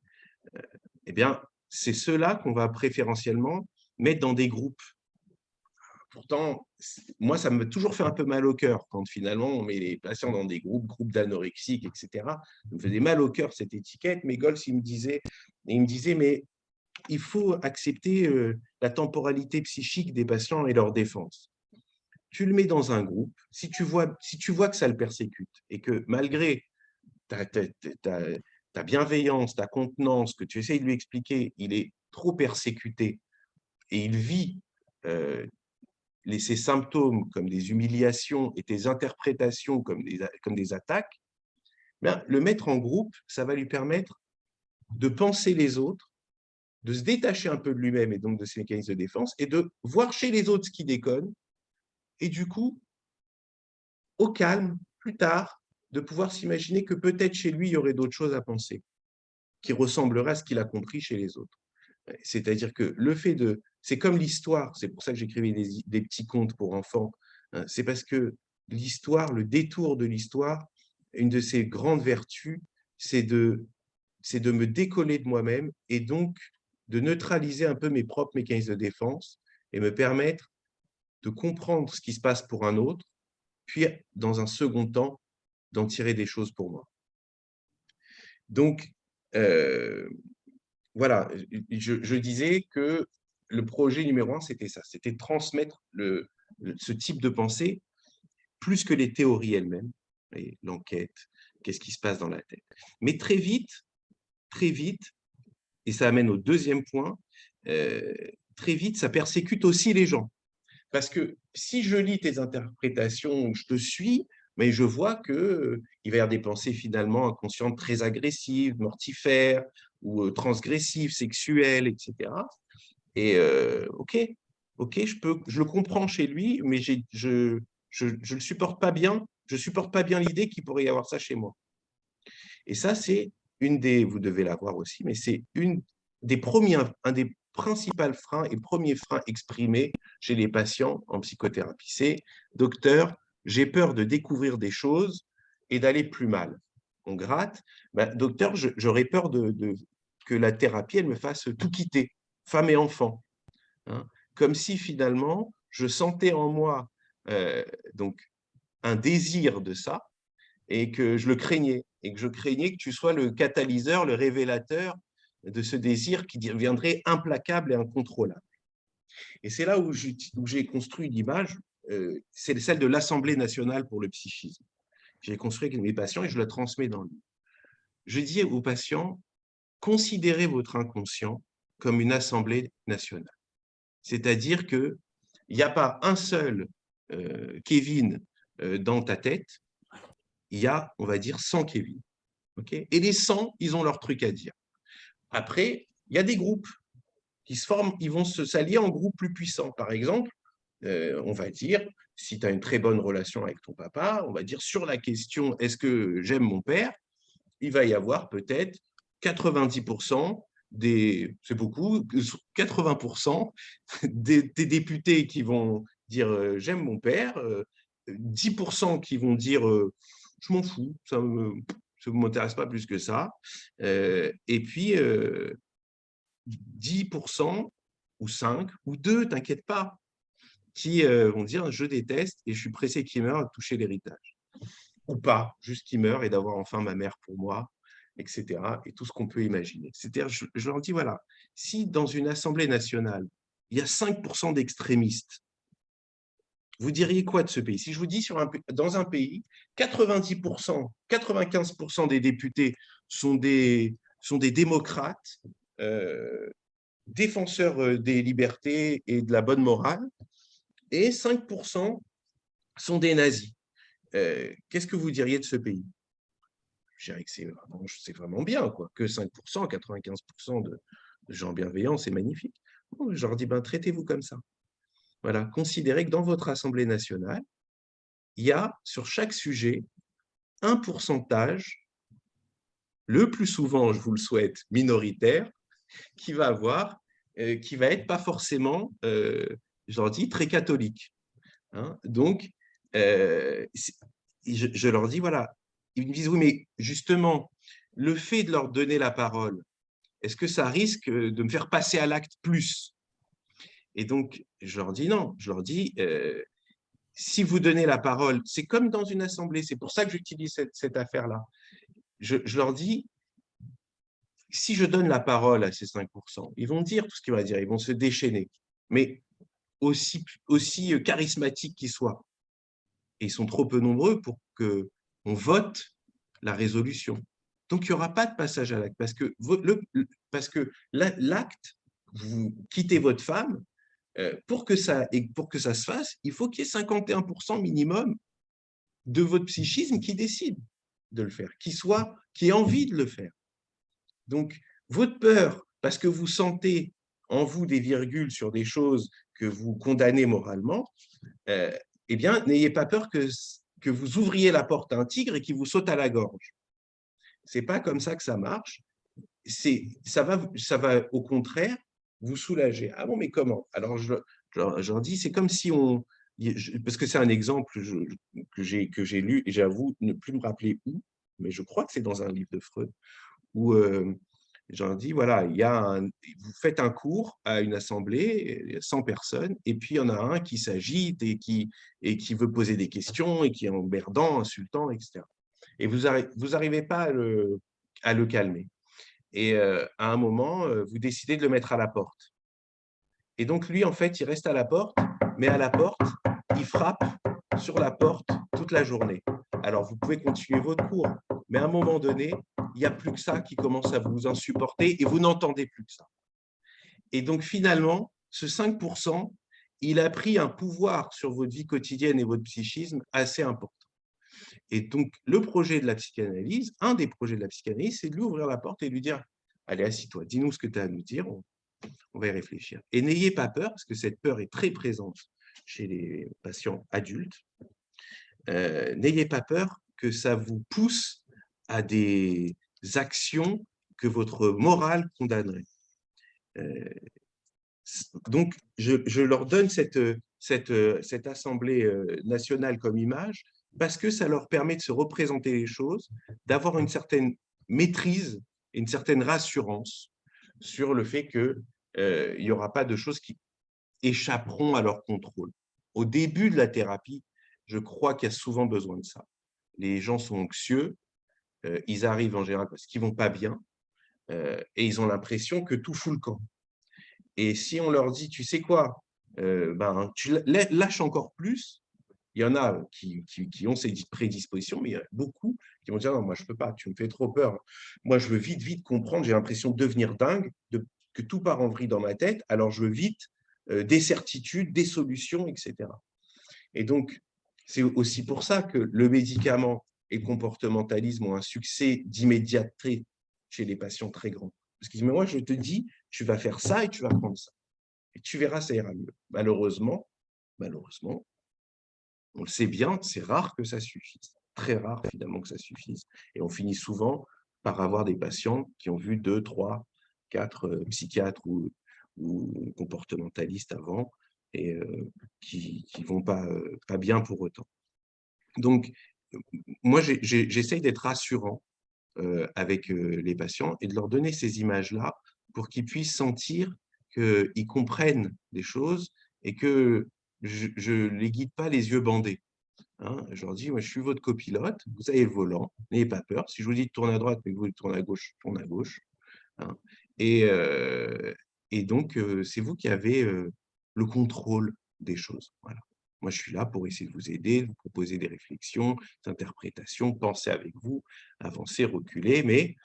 eh bien, c'est ceux-là qu'on va préférentiellement mettre dans des groupes. Pourtant, moi, ça me toujours fait un peu mal au cœur quand finalement on met les patients dans des groupes d'anorexiques, etc. Ça me faisait mal au cœur cette étiquette. Mais Gols, il me disait, mais il faut accepter la temporalité psychique des patients et leur défense. Tu le mets dans un groupe, si tu vois que ça le persécute et que malgré ta bienveillance, ta contenance, que tu essayes de lui expliquer, il est trop persécuté et il vit ces symptômes comme des humiliations et tes interprétations comme des attaques, bien, le mettre en groupe, ça va lui permettre de penser les autres, de se détacher un peu de lui-même et donc de ses mécanismes de défense, et de voir chez les autres ce qui déconne, et du coup, au calme, plus tard, de pouvoir s'imaginer que peut-être chez lui, il y aurait d'autres choses à penser, qui ressembleraient à ce qu'il a compris chez les autres. C'est-à-dire que le fait de... C'est comme l'histoire, c'est pour ça que j'écrivais des petits contes pour enfants, hein, c'est parce que l'histoire, le détour de l'histoire, une de ses grandes vertus, c'est de me décoller de moi-même et donc de neutraliser un peu mes propres mécanismes de défense et me permettre de comprendre ce qui se passe pour un autre, puis dans un second temps, d'en tirer des choses pour moi. Donc, voilà, je disais que le projet numéro 1, c'était ça, c'était transmettre ce type de pensée plus que les théories elles-mêmes, l'enquête, qu'est-ce qui se passe dans la tête. Mais très vite, et ça amène au deuxième point, très vite, ça persécute aussi les gens. Parce que si je lis tes interprétations, je te suis, mais je vois qu'il va y avoir des pensées finalement inconscientes très agressives, mortifères, ou transgressives, sexuelles, etc. Et ok, je le comprends chez lui, mais je le supporte pas bien. Je supporte pas bien l'idée qu'il pourrait y avoir ça chez moi. Et ça, c'est vous devez l'avoir aussi, mais c'est un des principaux freins et premiers freins exprimés chez les patients en psychothérapie. C'est: docteur, j'ai peur de découvrir des choses et d'aller plus mal. On gratte: ben, docteur, j'aurais peur que la thérapie, elle me fasse tout quitter, femme et enfant. Hein. Comme si finalement, je sentais en moi donc un désir de ça, et que je le craignais, et que je craignais que tu sois le catalyseur, le révélateur de ce désir qui deviendrait implacable et incontrôlable. Et c'est là où j'ai construit une image, c'est celle de l'Assemblée nationale pour le psychisme. J'ai construit avec mes patients et je la transmets dans le livre. Je dis aux patients: considérez votre inconscient comme une assemblée nationale. C'est-à-dire qu'il n'y a pas un seul Kevin dans ta tête, il y a, on va dire, 100 Kevin. Okay, et les 100, ils ont leur truc à dire. Après, il y a des groupes qui se forment, ils vont s'allier en groupes plus puissants. Par exemple, on va dire, si tu as une très bonne relation avec ton papa, on va dire sur la question: est-ce que j'aime mon père, il va y avoir peut-être 90% c'est beaucoup, 80% des députés qui vont dire j'aime mon père, 10% qui vont dire je m'en fous, ça ne m'intéresse pas plus que ça, et puis 10% ou 5 ou 2, t'inquiète pas, qui vont dire je déteste et je suis pressé qu'il meure de toucher l'héritage. Ou pas, juste qu'il meure et d'avoir enfin ma mère pour moi, etc. Et tout ce qu'on peut imaginer. C'est-à-dire, je leur dis, voilà, si dans une Assemblée nationale, il y a 5% d'extrémistes, vous diriez quoi de ce pays? Si je vous dis dans un pays, 90%, 95% des députés sont des démocrates, défenseurs des libertés et de la bonne morale, et 5% sont des nazis. Qu'est-ce que vous diriez de ce pays? Je dirais que c'est vraiment bien, quoi. Que 5%, 95% de gens bienveillants, c'est magnifique. Bon, je leur dis, ben, traitez-vous comme ça. Voilà, considérez que dans votre Assemblée nationale, il y a sur chaque sujet un pourcentage, le plus souvent, je vous le souhaite, minoritaire, qui va être pas forcément, je leur dis, très catholique. Hein. Donc, je leur dis, voilà, ils me disent, oui, mais justement, le fait de leur donner la parole, est-ce que ça risque de me faire passer à l'acte plus? Et donc, je leur dis non, je leur dis, si vous donnez la parole, c'est comme dans une assemblée, c'est pour ça que j'utilise cette affaire-là. Je leur dis, si je donne la parole à ces 5%, ils vont dire tout ce qu'ils vont dire, ils vont se déchaîner, mais aussi charismatiques qu'ils soient. Et ils sont trop peu nombreux pour qu'on vote la résolution. Donc, il n'y aura pas de passage à l'acte, parce que l'acte, vous quittez votre femme, pour que ça se fasse, il faut qu'il y ait 51% minimum de votre psychisme qui décide de le faire, qui ait envie de le faire. Donc, votre peur, parce que vous sentez en vous des virgules sur des choses que vous condamnez moralement, eh bien, n'ayez pas peur que vous ouvriez la porte à un tigre et qu'il vous saute à la gorge. Ce n'est pas comme ça que ça marche. Ça va au contraire vous soulager. Ah bon, mais comment? Alors, je leur dis, c'est comme si parce que c'est un exemple que j'ai lu, et j'avoue ne plus me rappeler où, mais je crois que c'est dans un livre de Freud, où je leur dis, voilà, vous faites un cours à une assemblée, il y a 100 personnes, et puis il y en a un qui s'agite et qui veut poser des questions et qui est emmerdant, insultant, etc. Et vous n'arrivez pas à le calmer. Et à un moment, vous décidez de le mettre à la porte. Et donc, lui, en fait, il reste à la porte, mais à la porte, il frappe sur la porte toute la journée. Alors, vous pouvez continuer votre cours, mais à un moment donné, il n'y a plus que ça qui commence à vous insupporter et vous n'entendez plus que ça. Et donc, finalement, ce 5%, il a pris un pouvoir sur votre vie quotidienne et votre psychisme assez important. Et donc, le projet de la psychanalyse, un des projets de la psychanalyse, c'est de lui ouvrir la porte et de lui dire « Allez, assis-toi, dis-nous ce que tu as à nous dire, on va y réfléchir. » Et n'ayez pas peur, parce que cette peur est très présente chez les patients adultes. N'ayez pas peur que ça vous pousse à des actions que votre morale condamnerait. Donc, je leur donne cette Assemblée nationale comme image parce que ça leur permet de se représenter les choses, d'avoir une certaine maîtrise et une certaine rassurance sur le fait qu'il n'y aura pas de choses qui échapperont à leur contrôle. Au début de la thérapie, je crois qu'il y a souvent besoin de ça. Les gens sont anxieux, ils arrivent en général parce qu'ils ne vont pas bien et ils ont l'impression que tout fout le camp. Et si on leur dit, tu sais quoi, tu lâches encore plus, il y en a qui ont ces prédispositions, mais il y a beaucoup qui vont dire, non, moi, je ne peux pas, tu me fais trop peur. Moi, je veux vite, vite comprendre, j'ai l'impression de devenir dingue, que tout part en vrille dans ma tête, alors je veux vite des certitudes, des solutions, etc. Et donc, c'est aussi pour ça que le médicament et le comportementalisme ont un succès d'immédiateté chez les patients très grands. Parce qu'ils disent, mais moi, je te dis, tu vas faire ça et tu vas prendre ça. Et tu verras, ça ira mieux. Malheureusement, on le sait bien, c'est rare que ça suffise. Très rare, finalement, que ça suffise. Et on finit souvent par avoir des patients qui ont vu 2, 3, 4 psychiatres ou comportementalistes avant et qui ne vont pas bien pour autant. Donc, moi, j'essaye d'être rassurant avec les patients et de leur donner ces images-là pour qu'ils puissent sentir qu'ils comprennent des choses et que je ne les guide pas les yeux bandés. Hein. Je leur dis, moi, je suis votre copilote, vous avez le volant, n'ayez pas peur. Si je vous dis de tourner à droite mais que vous voulez tourner à gauche, tourne à gauche. Hein. Et, et donc, c'est vous qui avez le contrôle des choses. Voilà. Moi, je suis là pour essayer de vous aider, de vous proposer des réflexions, des interprétations, penser avec vous, avancer, reculer, mais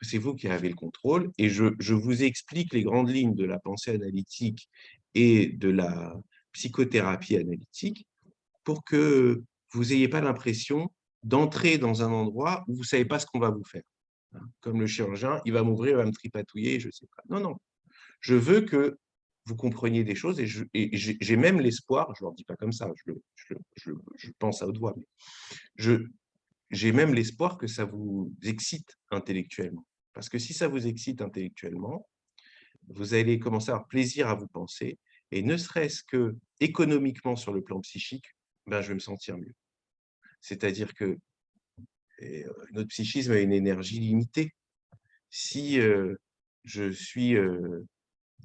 c'est vous qui avez le contrôle. Et je vous explique les grandes lignes de la pensée analytique et de la psychothérapie analytique pour que vous n'ayez pas l'impression d'entrer dans un endroit où vous ne savez pas ce qu'on va vous faire. Comme le chirurgien, il va m'ouvrir, il va me tripatouiller, je ne sais pas. Non, non. Je veux que vous compreniez des choses et j'ai même l'espoir, je ne leur dis pas comme ça, je pense à haute voix, mais j'ai même l'espoir que ça vous excite intellectuellement. Parce que si ça vous excite intellectuellement, vous allez commencer à avoir plaisir à vous penser et ne serait-ce que économiquement sur le plan psychique, je vais me sentir mieux. C'est-à-dire que notre psychisme a une énergie limitée. Si je suis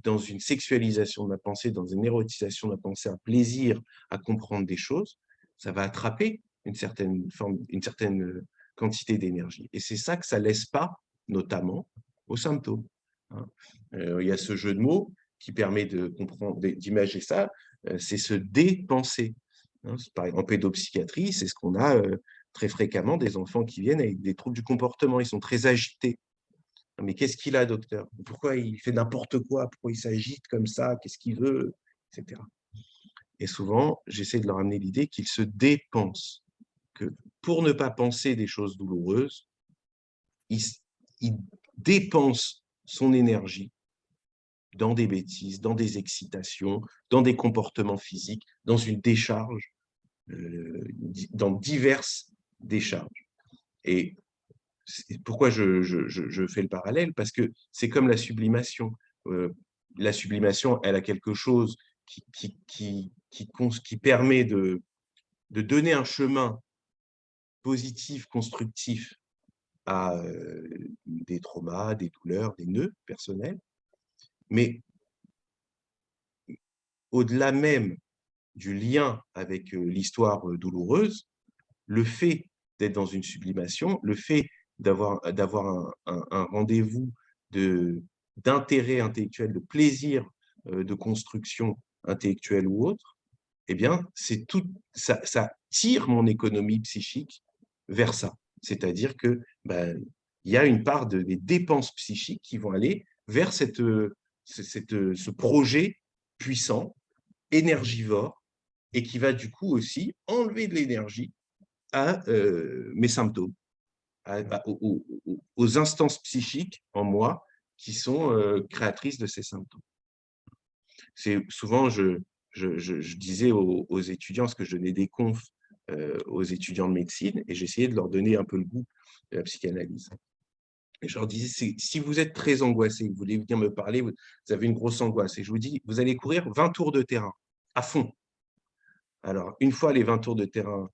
dans une sexualisation de ma pensée, dans une érotisation de ma pensée, un plaisir à comprendre des choses, ça va attraper une certaine quantité d'énergie. Et c'est ça que ça ne laisse pas, notamment, aux symptômes. Hein. Il y a ce jeu de mots qui permet de comprendre, d'imager ça, c'est se dépenser. Hein. En pédopsychiatrie, c'est ce qu'on a très fréquemment, des enfants qui viennent avec des troubles du comportement, ils sont très agités. Mais qu'est-ce qu'il a, docteur? Pourquoi il fait n'importe quoi? Pourquoi il s'agite comme ça? Qu'est-ce qu'il veut? Etc. Et souvent, j'essaie de leur amener l'idée qu'ils se dépensent, que pour ne pas penser des choses douloureuses, il dépense son énergie dans des bêtises, dans des excitations, dans des comportements physiques, dans une décharge, dans diverses décharges. Et pourquoi je fais le parallèle? Parce que c'est comme la sublimation. La sublimation, elle a quelque chose qui permet de donner un chemin positif, constructif à des traumas, des douleurs, des nœuds personnels. Mais au-delà même du lien avec l'histoire douloureuse, le fait d'être dans une sublimation, le fait d'avoir un rendez-vous d'intérêt intellectuel, de plaisir de construction intellectuelle ou autre, eh bien, ça tire mon économie psychique vers ça. C'est-à-dire que il y a une part des dépenses psychiques qui vont aller vers ce projet puissant, énergivore, et qui va du coup aussi enlever de l'énergie à mes symptômes, aux instances psychiques en moi qui sont créatrices de ces symptômes. C'est souvent, je disais aux étudiants, parce que je donnais des confs aux étudiants de médecine et j'essayais de leur donner un peu le goût de la psychanalyse. Et je leur disais, si vous êtes très angoissé, vous voulez venir me parler, vous avez une grosse angoisse, et je vous dis, vous allez courir 20 tours de terrain, à fond. Alors, une fois les 20 tours de terrain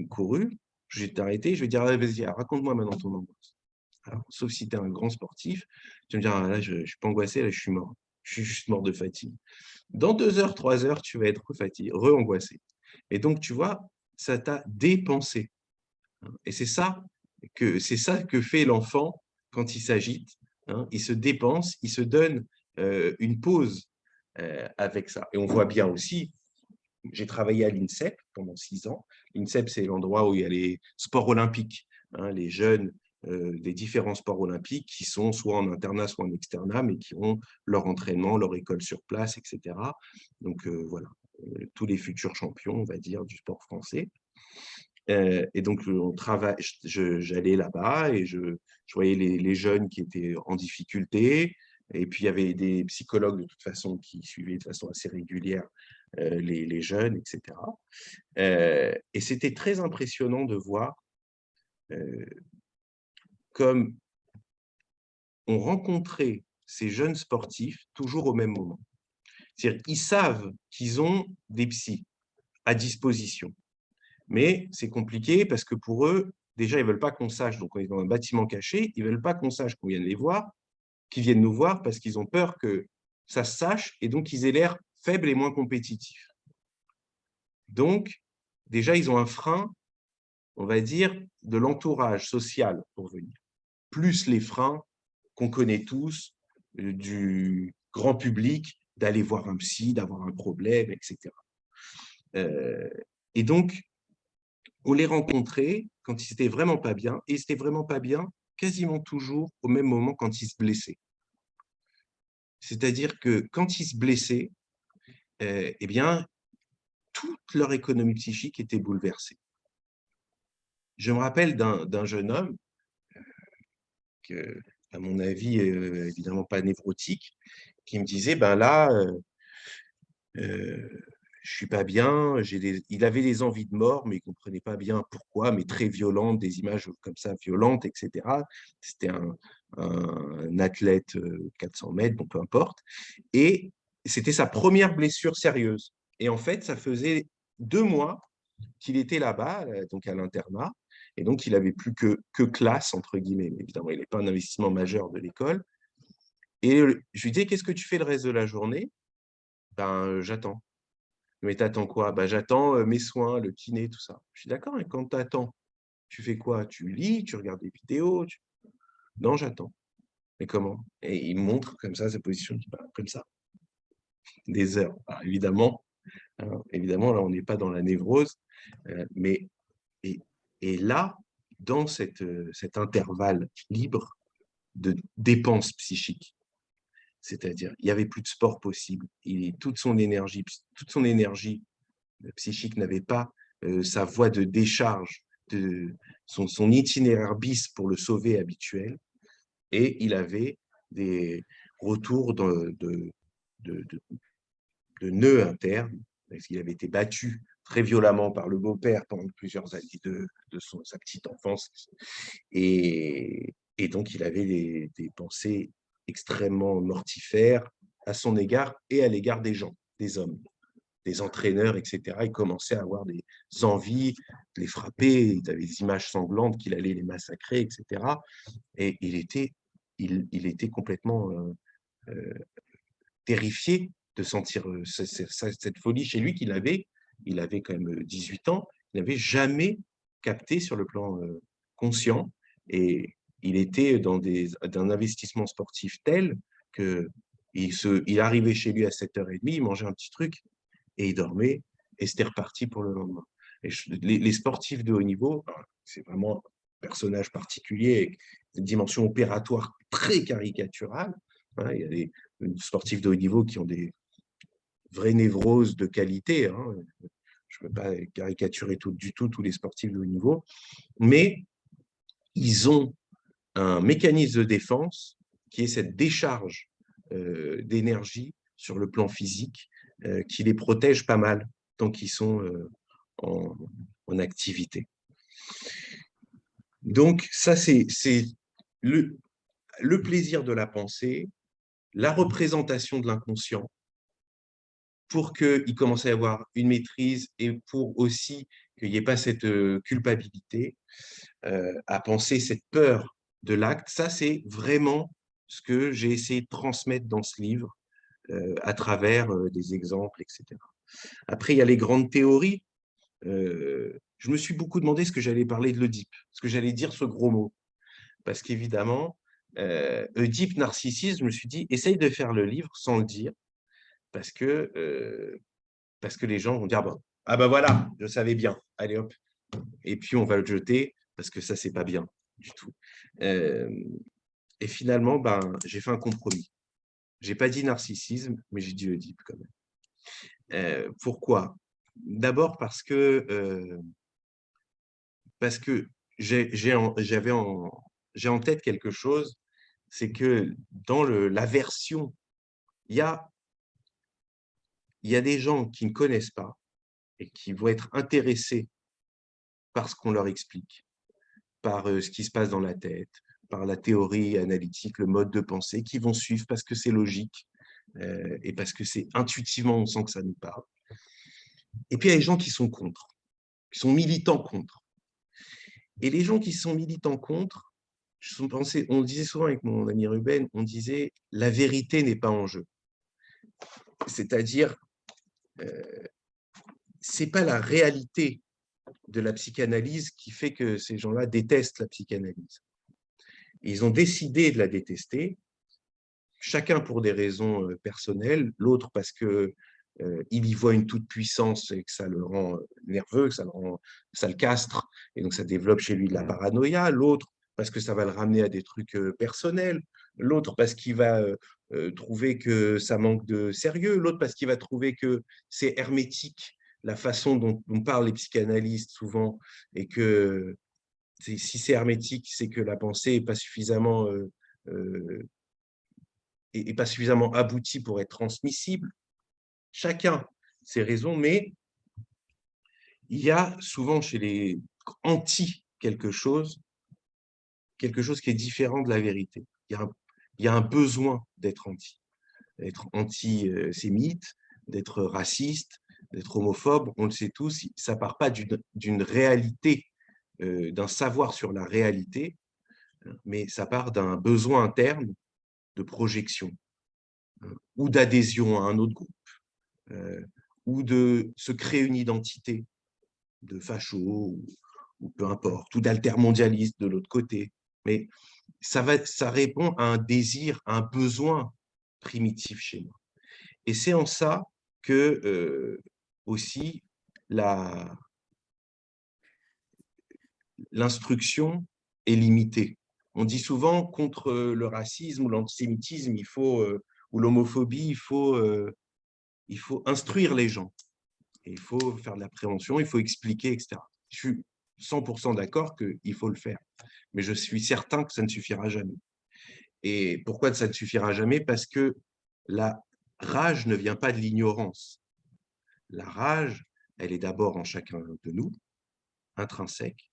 courus, je vais t'arrêter, je vais dire, ah, vas-y, raconte-moi maintenant ton angoisse. Alors, sauf si tu es un grand sportif, tu vas me dire, ah, là, je ne suis pas angoissé, là, je suis mort. Je suis juste mort de fatigue. Dans 2 heures, 3 heures, tu vas être fatigué, re-angoissé. Et donc, tu vois, ça t'a dépensé. Et c'est ça que fait l'enfant quand il s'agite. Il se dépense, il se donne une pause avec ça. Et on voit bien aussi, j'ai travaillé à l'INSEP pendant 6 ans. L'INSEP, c'est l'endroit où il y a les sports olympiques, les jeunes des différents sports olympiques qui sont soit en internat, soit en externat, mais qui ont leur entraînement, leur école sur place, etc. Donc voilà, tous les futurs champions, on va dire, du sport français. Et donc, j'allais là-bas et je voyais les jeunes qui étaient en difficulté. Et puis, il y avait des psychologues de toute façon qui suivaient de façon assez régulière les jeunes, etc. Et c'était très impressionnant de voir euh, comme on rencontrait ces jeunes sportifs toujours au même moment. C'est-à-dire qu'ils savent qu'ils ont des psys à disposition. Mais c'est compliqué parce que pour eux, déjà, ils ne veulent pas qu'on sache. Donc, on est dans un bâtiment caché. Ils ne veulent pas qu'on sache qu'on vienne les voir, qu'ils viennent nous voir parce qu'ils ont peur que ça se sache et donc ils aient l'air faibles et moins compétitifs. Donc, déjà, ils ont un frein, on va dire, de l'entourage social pour venir. Plus les freins qu'on connaît tous du grand public, d'aller voir un psy, d'avoir un problème, etc. Et donc, on les rencontrait quand ils n'étaient vraiment pas bien, et ils n'étaient vraiment pas bien quasiment toujours au même moment quand ils se blessaient. C'est-à-dire que quand ils se blessaient, eh bien, toute leur économie psychique était bouleversée. Je me rappelle d'un jeune homme, que, à mon avis, évidemment pas névrotique, qui me disait, ben là, je suis pas bien, il avait des envies de mort, mais il comprenait pas bien pourquoi, mais très violentes, des images comme ça violentes, etc. C'était un athlète 400 mètres, bon, peu importe. Et c'était sa première blessure sérieuse. Et en fait, ça faisait 2 mois qu'il était là-bas, donc à l'internat, et donc il avait plus que classe, entre guillemets. Mais évidemment, il n'est pas un investissement majeur de l'école. Et je lui disais, qu'est-ce que tu fais le reste de la journée? Ben, j'attends. Mais t'attends quoi? Bah, j'attends mes soins, le kiné, tout ça. Je suis d'accord, et quand t'attends, tu fais quoi? Tu lis, tu regardes des vidéos? Non, j'attends. Mais comment? Et il me montre comme ça sa position, bah, comme ça, des heures. Alors, évidemment, là, on n'est pas dans la névrose, mais et, et là, dans cet intervalle libre de dépenses psychiques, c'est-à-dire, il n'y avait plus de sport possible. Toute son énergie psychique n'avait pas sa voie de décharge, son itinéraire bis pour le sauver habituel, et il avait des retours de nœuds internes, parce qu'il avait été battu très violemment par le beau-père pendant plusieurs années sa petite enfance, et donc il avait des pensées extrêmement mortifères à son égard et à l'égard des gens, des hommes, des entraîneurs, etc. Il commençait à avoir des envies de les frapper, il avait des images sanglantes qu'il allait les massacrer, etc. Et il était complètement terrifié de sentir cette folie chez lui il avait quand même 18 ans, il n'avait jamais capté sur le plan conscient, et il était dans un investissement sportif tel que il arrivait chez lui à 7h30, il mangeait un petit truc, et il dormait, et c'était reparti pour le lendemain. Et les sportifs de haut niveau, c'est vraiment un personnage particulier, avec une dimension opératoire très caricaturale. Il y a des sportifs de haut niveau qui ont des vraies névroses de qualité. Je ne veux pas caricaturer du tout tous les sportifs de haut niveau, mais ils ont un mécanisme de défense qui est cette décharge d'énergie sur le plan physique qui les protège pas mal tant qu'ils sont en, en activité. Donc, ça, c'est le plaisir de la pensée, la représentation de l'inconscient, pour qu'il commence à y avoir une maîtrise et pour aussi qu'il n'y ait pas cette culpabilité à penser, cette peur de l'acte. Ça, c'est vraiment ce que j'ai essayé de transmettre dans ce livre à travers des exemples, etc. Après, il y a les grandes théories. Je me suis beaucoup demandé ce que j'allais parler de l'Oedipe, ce que j'allais dire ce gros mot. Parce qu'évidemment, Oedipe, narcissisme, je me suis dit, essaye de faire le livre sans le dire, parce que, les gens vont dire, ah ben voilà, je savais bien, allez hop, et puis on va le jeter, parce que ça, c'est pas bien du tout. Et finalement, j'ai fait un compromis. J'ai pas dit narcissisme, mais j'ai dit Oedipe quand même. Pourquoi? D'abord parce que j'ai en tête quelque chose, c'est que dans la version, il y a, des gens qui ne connaissent pas et qui vont être intéressés par ce qu'on leur explique, par ce qui se passe dans la tête, par la théorie analytique, le mode de pensée, qui vont suivre parce que c'est logique et parce que c'est intuitivement, on sent que ça nous parle. Et puis, il y a les gens qui sont contre, qui sont militants contre. Et les gens qui sont militants contre, on le disait souvent avec mon ami Ruben, on disait « la vérité n'est pas en jeu ». C'est-à-dire, ce n'est pas la réalité de la psychanalyse qui fait que ces gens-là détestent la psychanalyse. Ils ont décidé de la détester, chacun pour des raisons personnelles, l'autre parce que il y voit une toute-puissance et que ça le rend nerveux, que ça le castre, et donc ça développe chez lui de la paranoïa, l'autre parce que ça va le ramener à des trucs personnels, l'autre parce qu'il va trouver que ça manque de sérieux, l'autre parce qu'il va trouver que c'est hermétique, la façon dont parlent les psychanalystes souvent, et que si c'est hermétique, c'est que la pensée n'est pas suffisamment pas suffisamment aboutie pour être transmissible. Chacun ses raisons, mais il y a souvent chez les anti quelque chose qui est différent de la vérité. Il y a un besoin d'être antisémite, d'être raciste, d'être homophobe, on le sait tous, ça ne part pas d'une réalité, d'un savoir sur la réalité, mais ça part d'un besoin interne de projection ou d'adhésion à un autre groupe. Ou de se créer une identité de facho, ou peu importe, ou d'altermondialiste de l'autre côté. Mais ça répond à un désir, à un besoin primitif chez moi. Et c'est en ça que aussi l'instruction est limitée. On dit souvent contre le racisme ou l'antisémitisme, ou l'homophobie, il faut instruire les gens. Et il faut faire de la prévention, il faut expliquer, etc. Je suis 100% d'accord qu'il faut le faire, mais je suis certain que ça ne suffira jamais. Et pourquoi ça ne suffira jamais? Parce que la rage ne vient pas de l'ignorance. La rage, elle est d'abord en chacun de nous, intrinsèque,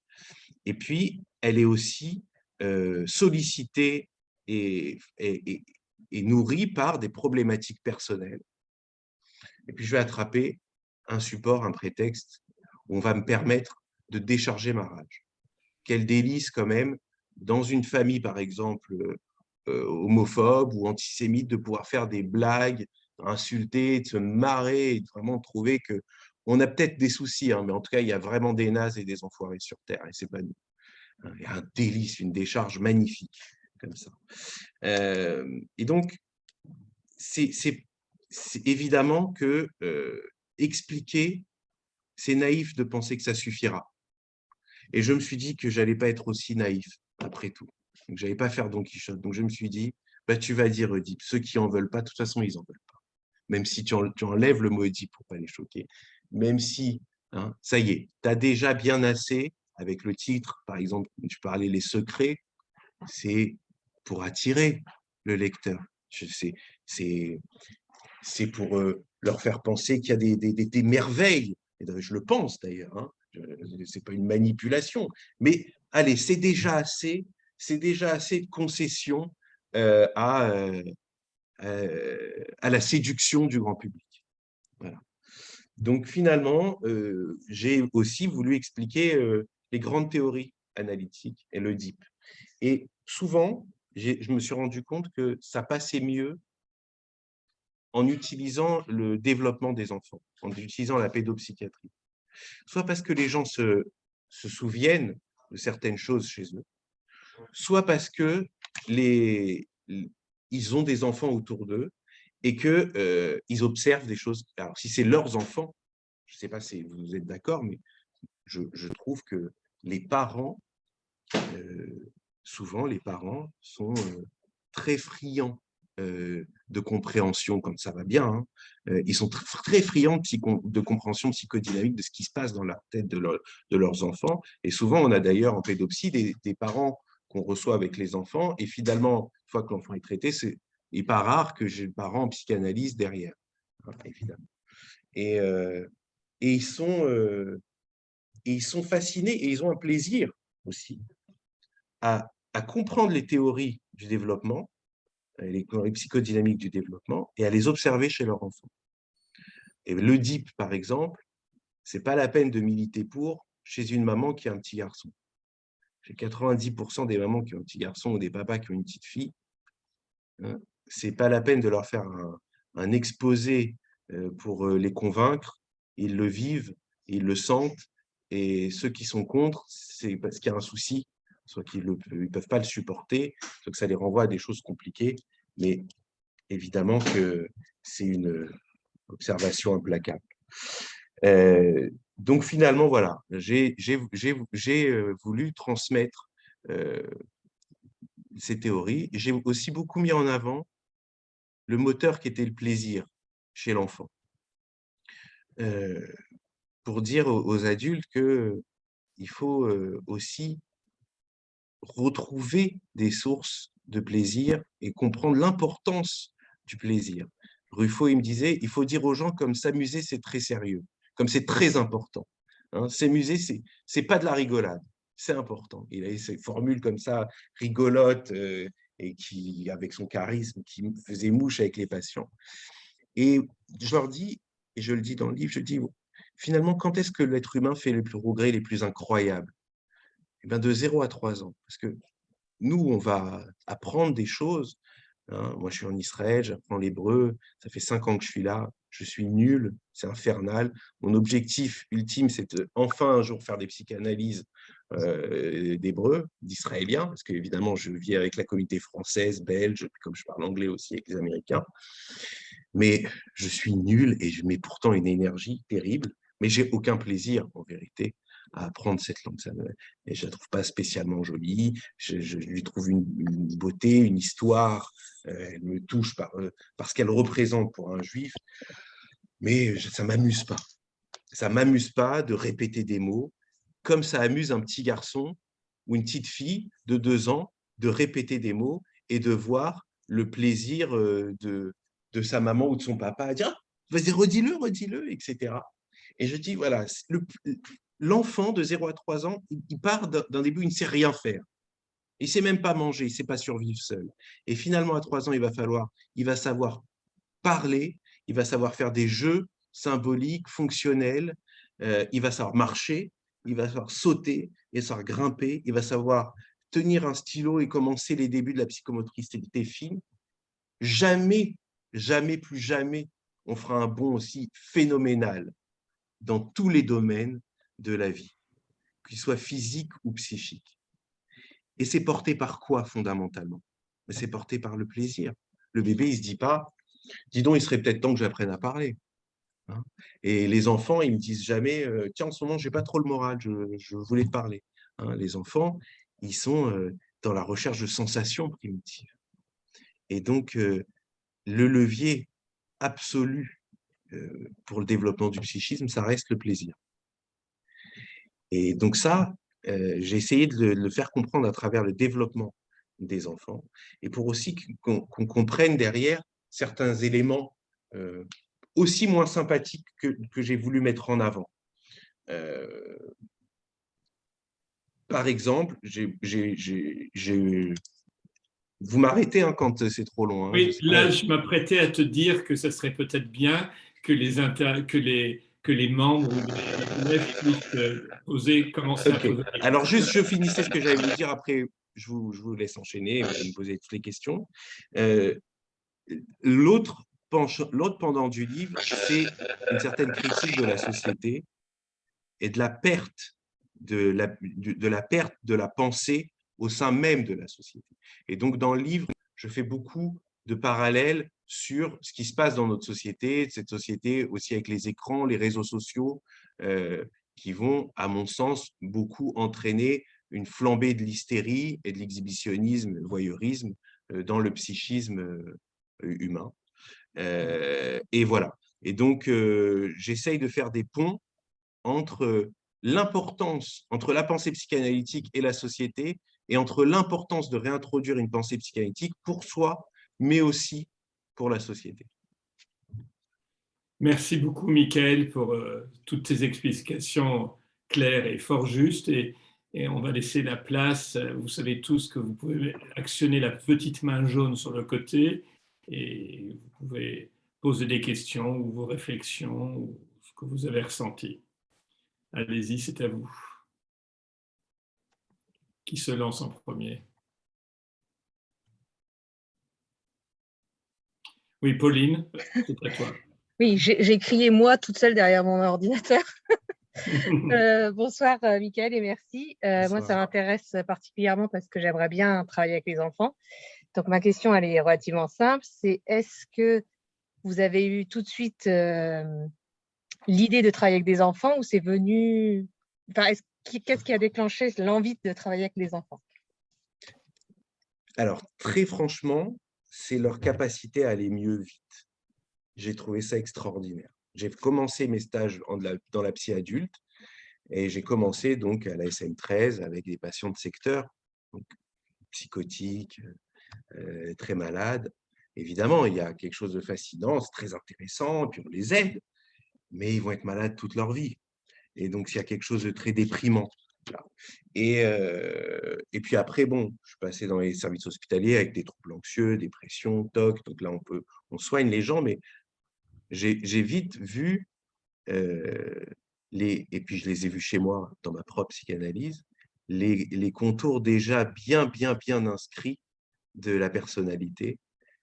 et puis elle est aussi sollicitée et nourrie par des problématiques personnelles. Et puis je vais attraper un support, un prétexte, où on va me permettre de décharger ma rage. Quel délice quand même, dans une famille par exemple homophobe ou antisémite, de pouvoir faire des blagues, insulter, de se marrer, et de vraiment trouver que on a peut-être des soucis, hein, mais en tout cas, il y a vraiment des nazes et des enfoirés sur Terre, et c'est pas nous. Il y a un délice, une décharge magnifique, comme ça. Et donc, c'est évidemment que expliquer, c'est naïf de penser que ça suffira. Et je me suis dit que je n'allais pas être aussi naïf, après tout. Donc, je n'allais pas faire Don Quichotte. Donc, je me suis dit, tu vas dire Oedipe. Ceux qui n'en veulent pas, de toute façon, ils n'en veulent pas. Même si tu enlèves le mot Oedipe pour ne pas les choquer. Même si, hein, ça y est, tu as déjà bien assez, avec le titre, par exemple, tu parlais Les Secrets, c'est pour attirer le lecteur. C'est pour leur faire penser qu'il y a des merveilles Et je le pense d'ailleurs, hein, ce n'est pas une manipulation, mais allez, c'est déjà assez de concessions à la séduction du grand public. Voilà. Donc finalement, j'ai aussi voulu expliquer les grandes théories analytiques et le deep. Et souvent, je me suis rendu compte que ça passait mieux en utilisant le développement des enfants, en utilisant la pédopsychiatrie. Soit parce que les gens se souviennent de certaines choses chez eux, soit parce que ils ont des enfants autour d'eux et qu'ils observent des choses. Alors, si c'est leurs enfants, je ne sais pas si vous êtes d'accord, mais je trouve que les parents, souvent les parents sont très friands de compréhension quand ça va bien. Hein. Ils sont très friands de compréhension psychodynamique de ce qui se passe dans la tête de leurs enfants. Et souvent, on a d'ailleurs en pédopsie des parents qu'on reçoit avec les enfants. Et finalement, une fois que l'enfant est traité, c'est pas rare que j'ai le parent en psychanalyse derrière, hein, évidemment. Et, et, ils sont, et ils sont fascinés et ils ont un plaisir aussi à comprendre les théories du développement, les théories psychodynamiques du développement, et à les observer chez leurs enfants. Et l'Oedipe, par exemple, c'est pas la peine de militer pour chez une maman qui a un petit garçon. Chez 90% des mamans qui ont un petit garçon ou des papas qui ont une petite fille, hein, c'est pas la peine de leur faire un exposé pour les convaincre. Ils le vivent, ils le sentent, et ceux qui sont contre, c'est parce qu'il y a un souci, soit qu'ils ne peuvent pas le supporter, soit que ça les renvoie à des choses compliquées, mais évidemment que c'est une observation implacable. Donc finalement, voilà, j'ai voulu transmettre ces théories. J'ai aussi beaucoup mis en avant le moteur qui était le plaisir chez l'enfant, pour dire aux adultes qu'il faut aussi retrouver des sources de plaisir et comprendre l'importance du plaisir. Ruffo, il me disait, il faut dire aux gens comme s'amuser, c'est très sérieux, comme c'est très important. Hein, s'amuser, c'est pas de la rigolade, c'est important. Il a ces formules comme ça, rigolotes, et qui, avec son charisme, qui faisait mouche avec les patients. Et je leur dis, et je le dis dans le livre, je dis, finalement, quand est-ce que l'être humain fait les progrès les plus incroyables? Eh bien, de 0 à 3 ans. Parce que nous, on va apprendre des choses. Hein. Moi, je suis en Israël, j'apprends l'hébreu. Ça fait 5 ans que je suis là. Je suis nul, c'est infernal. Mon objectif ultime, c'est de enfin un jour faire des psychanalyses d'hébreu, d'israélien, parce qu'évidemment, je vis avec la communauté française, belge, comme je parle anglais aussi avec les Américains. Mais je suis nul et je mets pourtant une énergie terrible, mais j'ai aucun plaisir, en vérité, à apprendre cette langue. Et je ne la trouve pas spécialement jolie, je lui trouve une beauté, une histoire, elle me touche parce qu'elle représente pour un juif, mais ça ne m'amuse pas. Ça ne m'amuse pas de répéter des mots, comme ça amuse un petit garçon ou une petite fille de 2 ans de répéter des mots et de voir le plaisir de sa maman ou de son papa à dire ah, « vas-y, redis-le, etc. » Et je dis, voilà, l'enfant de 0 à 3 ans, il part d'un début, il ne sait rien faire. Il ne sait même pas manger, il ne sait pas survivre seul. Et finalement, à 3 ans, il va savoir parler, il va savoir faire des jeux symboliques, fonctionnels, il va savoir marcher, il va savoir sauter, il va savoir grimper, il va savoir tenir un stylo et commencer les débuts de la psychomotricité fine. Jamais, jamais, plus jamais, on fera un bond aussi phénoménal dans tous les domaines de la vie, qu'ils soient physiques ou psychiques. Et c'est porté par quoi, fondamentalement? C'est porté par le plaisir. Le bébé, il ne se dit pas, dis donc, il serait peut-être temps que j'apprenne à parler. Hein. Et les enfants, ils ne me disent jamais, tiens, en ce moment, je n'ai pas trop le moral, je voulais te parler. Hein. Les enfants, ils sont dans la recherche de sensations primitives. Et donc, le levier absolu pour le développement du psychisme, ça reste le plaisir. Et donc ça, j'ai essayé de le faire comprendre à travers le développement des enfants, et pour aussi qu'on comprenne derrière certains éléments aussi moins sympathiques que j'ai voulu mettre en avant. Euh, Par exemple, vous m'arrêtez hein, quand c'est trop long. Hein, je Oui, sais pas. là, je m'apprêtais à te dire que ça serait peut-être bien que les membres ou les élèves puissent commencer à Ok. poser des Alors, questions. juste, je finissais ce que j'allais vous dire. Après, je vous laisse enchaîner. Vous me posez toutes les questions. Euh, l'autre pendant du livre, c'est une certaine critique de la société et de la perte de la perte de la pensée au sein même de la société. Et donc, dans le livre, je fais beaucoup de parallèles sur ce qui se passe dans notre société, cette société aussi avec les écrans, les réseaux sociaux, qui vont, à mon sens, beaucoup entraîner une flambée de l'hystérie et de l'exhibitionnisme, le voyeurisme dans le psychisme humain. Et voilà. Et donc, j'essaye de faire des ponts entre l'importance, entre la pensée psychanalytique et la société, et entre l'importance de réintroduire une pensée psychanalytique pour soi, mais aussi pour la société. Merci beaucoup, Michael, pour toutes tes explications claires et fort justes. Et on va laisser la place. Vous savez tous que vous pouvez actionner la petite main jaune sur le côté et vous pouvez poser des questions ou vos réflexions ou ce que vous avez ressenti. Allez-y, c'est à vous. Qui se lance en premier? Oui, Pauline, c'est à toi. Oui, j'ai crié moi toute seule derrière mon ordinateur. Bonsoir, Mickaël, et merci. Moi, ça m'intéresse particulièrement parce que j'aimerais bien travailler avec les enfants. Donc, ma question, elle est relativement simple. C'est est-ce que vous avez eu tout de suite l'idée de travailler avec des enfants ou c'est venu… Enfin, qu'est-ce qui a déclenché l'envie de travailler avec les enfants? Alors, très franchement, c'est leur capacité à aller mieux vite. J'ai trouvé ça extraordinaire. J'ai commencé mes stages dans la psy adulte et j'ai commencé donc à la SM13 avec des patients de secteur, donc, psychotiques, très malades. Évidemment, il y a quelque chose de fascinant, c'est très intéressant, et puis on les aide, mais ils vont être malades toute leur vie. Et donc, il y a quelque chose de très déprimant. Et puis après, bon, je suis passé dans les services hospitaliers avec des troubles anxieux, dépression, TOC. Donc là, on soigne les gens, mais j'ai vite vu, et puis je les ai vus chez moi dans ma propre psychanalyse, les contours déjà bien inscrits de la personnalité.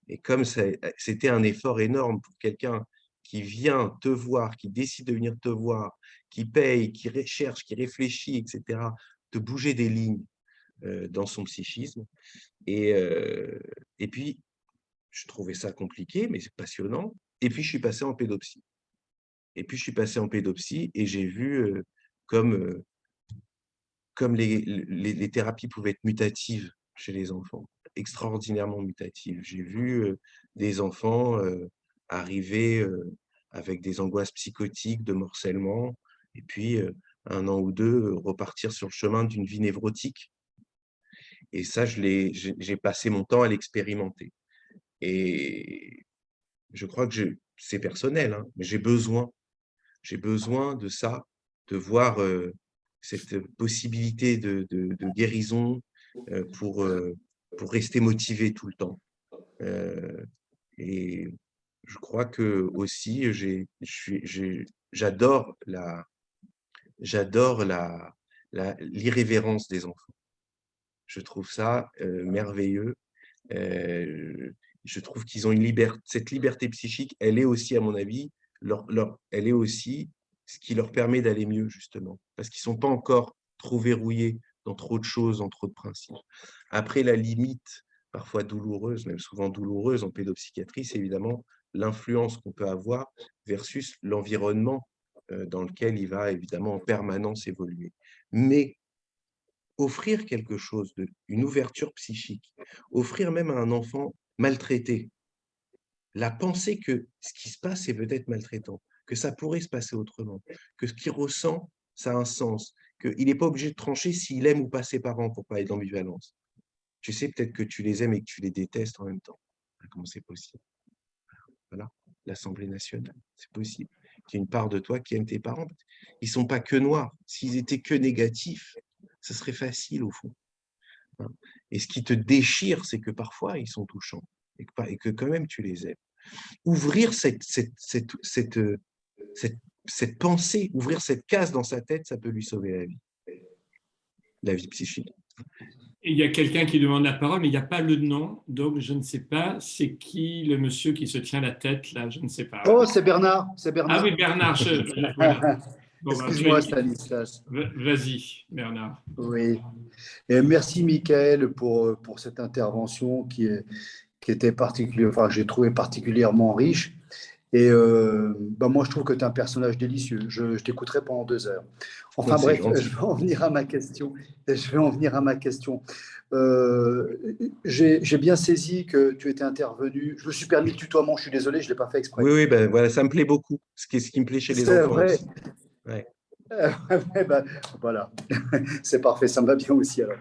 Et comme c'était un effort énorme pour quelqu'un qui vient te voir, qui décide de venir te voir, qui paye, qui recherche, qui réfléchit, etc., de bouger des lignes dans son psychisme. Et puis, je trouvais ça compliqué, mais c'est passionnant. Et puis, je suis passé en pédopsie. Et j'ai vu comme, comme les thérapies pouvaient être mutatives chez les enfants, extraordinairement mutatives. J'ai vu des enfants arriver avec des angoisses psychotiques, de morcellement, et puis 1 an ou 2, repartir sur le chemin d'une vie névrotique. Et ça, j'ai passé mon temps à l'expérimenter. Et je crois que c'est personnel, hein, mais j'ai besoin de ça, de voir cette possibilité de guérison pour rester motivé tout le temps. Et je crois que aussi, j'adore l'irrévérence des enfants. Je trouve ça merveilleux. Euh, je trouve qu'ils ont cette liberté psychique, elle est aussi, à mon avis, elle est aussi ce qui leur permet d'aller mieux, justement, parce qu'ils ne sont pas encore trop verrouillés dans trop de choses, dans trop de principes. Après, la limite, parfois douloureuse, même souvent douloureuse en pédopsychiatrie, c'est évidemment l'influence qu'on peut avoir versus l'environnement dans lequel il va évidemment en permanence évoluer. Mais offrir quelque chose, une ouverture psychique, offrir même à un enfant maltraité, la pensée que ce qui se passe est peut-être maltraitant, que ça pourrait se passer autrement, que ce qu'il ressent, ça a un sens, qu'il n'est pas obligé de trancher s'il aime ou pas ses parents pour parler d'ambivalence. Tu sais, peut-être que tu les aimes et que tu les détestes en même temps. Comment c'est possible? Voilà, l'Assemblée nationale, c'est possible. qu'il y a une part de toi qui aime tes parents. Ils ne sont pas que noirs. S'ils étaient que négatifs, ça serait facile au fond. Et ce qui te déchire, c'est que parfois, ils sont touchants et que quand même, tu les aimes. Ouvrir cette pensée, ouvrir cette case dans sa tête, ça peut lui sauver la vie psychique. Et il y a quelqu'un qui demande la parole, mais il n'y a pas le nom, donc je ne sais pas c'est qui le monsieur qui se tient la tête, là, je ne sais pas. Oh, c'est Bernard. C'est Ah Bernard. oui, Bernard, voilà. Bon, ben, Excuse-moi, Stanislas. vas-y, Bernard. Oui. Et merci, Michael, pour cette intervention qui était particulière, enfin, j'ai trouvé particulièrement riche. Et moi, je trouve que tu es un personnage délicieux. Je t'écouterai pendant 2 heures. Enfin Non, c'est bref, gentil. je vais en venir à ma question. J'ai bien saisi que tu étais intervenu. Je me suis permis le tutoiement, je suis désolé, je ne l'ai pas fait exprès. Oui, oui, ben, voilà, ça me plaît beaucoup. Ce qui me plaît chez les C'est enfants vrai. aussi. Ouais. Voilà, c'est parfait, ça me va bien aussi alors.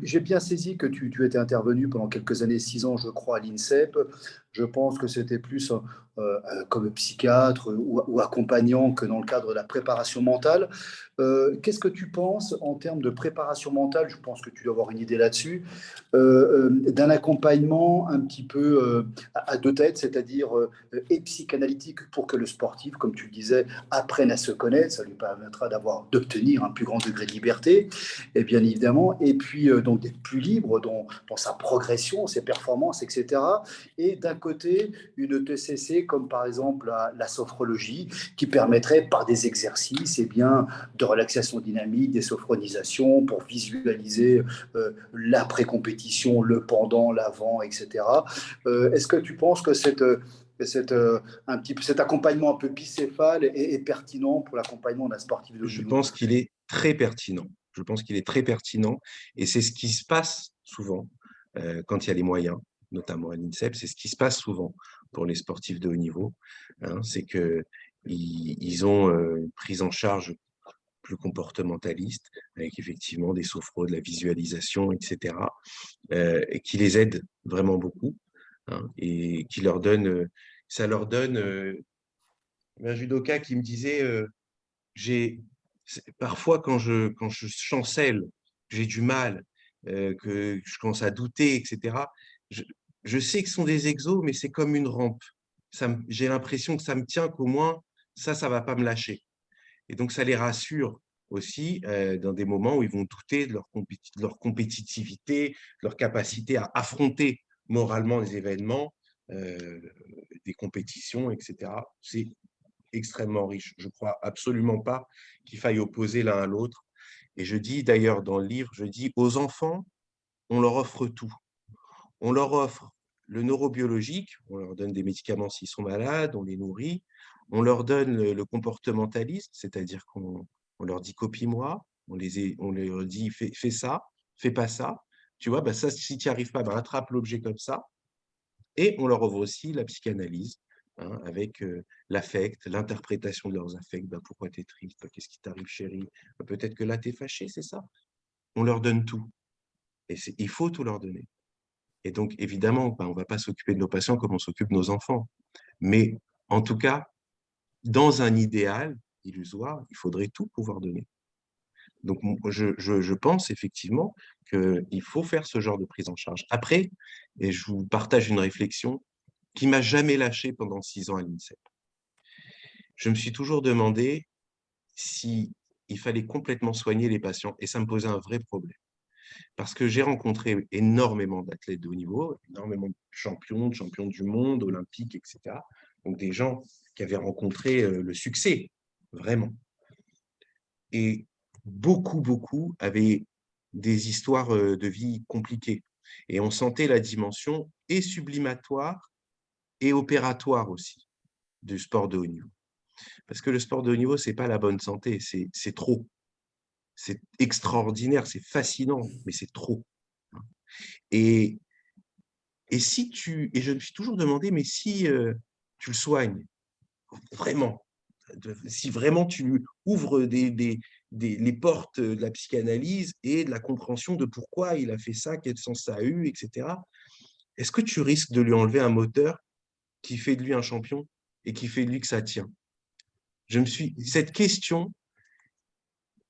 J'ai bien saisi que tu étais intervenu pendant quelques années, 6 ans, je crois, à l'INSEP. Je pense que c'était plus comme psychiatre ou accompagnant que dans le cadre de la préparation mentale. Qu'est-ce que tu penses en termes de préparation mentale? Je pense que tu dois avoir une idée là-dessus. D'un accompagnement un petit peu à deux têtes, c'est-à-dire et psychanalytique pour que le sportif, comme tu le disais, apprenne à se connaître. Ça lui permettra d'obtenir un plus grand degré de liberté, et bien évidemment, et puis donc d'être plus libre dans sa progression, ses performances, etc. Et d'un côté, une TCC comme par exemple la sophrologie, qui permettrait par des exercices de relaxation dynamique, des sophronisations pour visualiser l'après-compétition, le pendant, l'avant, etc. Est-ce que tu penses que cet accompagnement un peu bicéphale est pertinent pour l'accompagnement d'un sportif de haut Je niveau? pense qu'il est très pertinent. Je pense qu'il est très pertinent et c'est ce qui se passe souvent quand il y a les moyens, notamment à l'INSEP, c'est ce qui se passe souvent pour les sportifs de haut niveau. Hein, c'est qu'ils ont une prise en charge plus comportementaliste, avec effectivement des sophros, de la visualisation, etc., et qui les aide vraiment beaucoup, hein, et qui leur donne, ça leur donne, un judoka qui me disait, parfois quand je chancelle, j'ai du mal, que je commence à douter, etc., je, je sais que ce sont des exos, mais c'est comme une rampe. J'ai l'impression que ça me tient, qu'au moins, ça va pas me lâcher. Et donc, ça les rassure aussi dans des moments où ils vont douter de leur compétitivité, de leur capacité à affronter moralement les événements, des compétitions, etc. C'est extrêmement riche. Je ne crois absolument pas qu'il faille opposer l'un à l'autre. Et je dis d'ailleurs dans le livre, je dis aux enfants, on leur offre tout. On leur offre le neurobiologique, on leur donne des médicaments s'ils sont malades, on les nourrit, on leur donne le comportementaliste, c'est-à-dire qu'on leur dit copie-moi, on leur dit fais ça, fais pas ça. Tu vois, bah ça, si tu n'y arrives pas, bah, attrape l'objet comme ça. Et on leur offre aussi la psychanalyse, hein, avec l'affect, l'interprétation de leurs affects. Bah, pourquoi tu es triste? Bah, qu'est-ce qui t'arrive, chérie? Bah, peut-être que là, tu es fâché, c'est ça. On leur donne tout. Et il faut tout leur donner. Et donc, évidemment, bah, on ne va pas s'occuper de nos patients comme on s'occupe de nos enfants. Mais en tout cas, dans un idéal illusoire, il faudrait tout pouvoir donner. Donc, je pense effectivement qu'il faut faire ce genre de prise en charge. Après, et je vous partage une réflexion qui m'a jamais lâché pendant 6 ans à l'INSEP. Je me suis toujours demandé si il fallait complètement soigner les patients et ça me posait un vrai problème. Parce que j'ai rencontré énormément d'athlètes de haut niveau, énormément de champions du monde, olympiques, etc. Donc des gens qui avaient rencontré le succès, vraiment. Et beaucoup avaient des histoires de vie compliquées. Et on sentait la dimension et sublimatoire et opératoire aussi du sport de haut niveau. Parce que le sport de haut niveau, ce n'est pas la bonne santé, c'est trop. C'est extraordinaire, c'est fascinant, mais c'est trop. Et Et je me suis toujours demandé, mais si tu le soignes, vraiment, si vraiment tu ouvres les portes de la psychanalyse et de la compréhension de pourquoi il a fait ça, quel sens ça a eu, etc., est-ce que tu risques de lui enlever un moteur qui fait de lui un champion et qui fait de lui que ça tient? Cette question,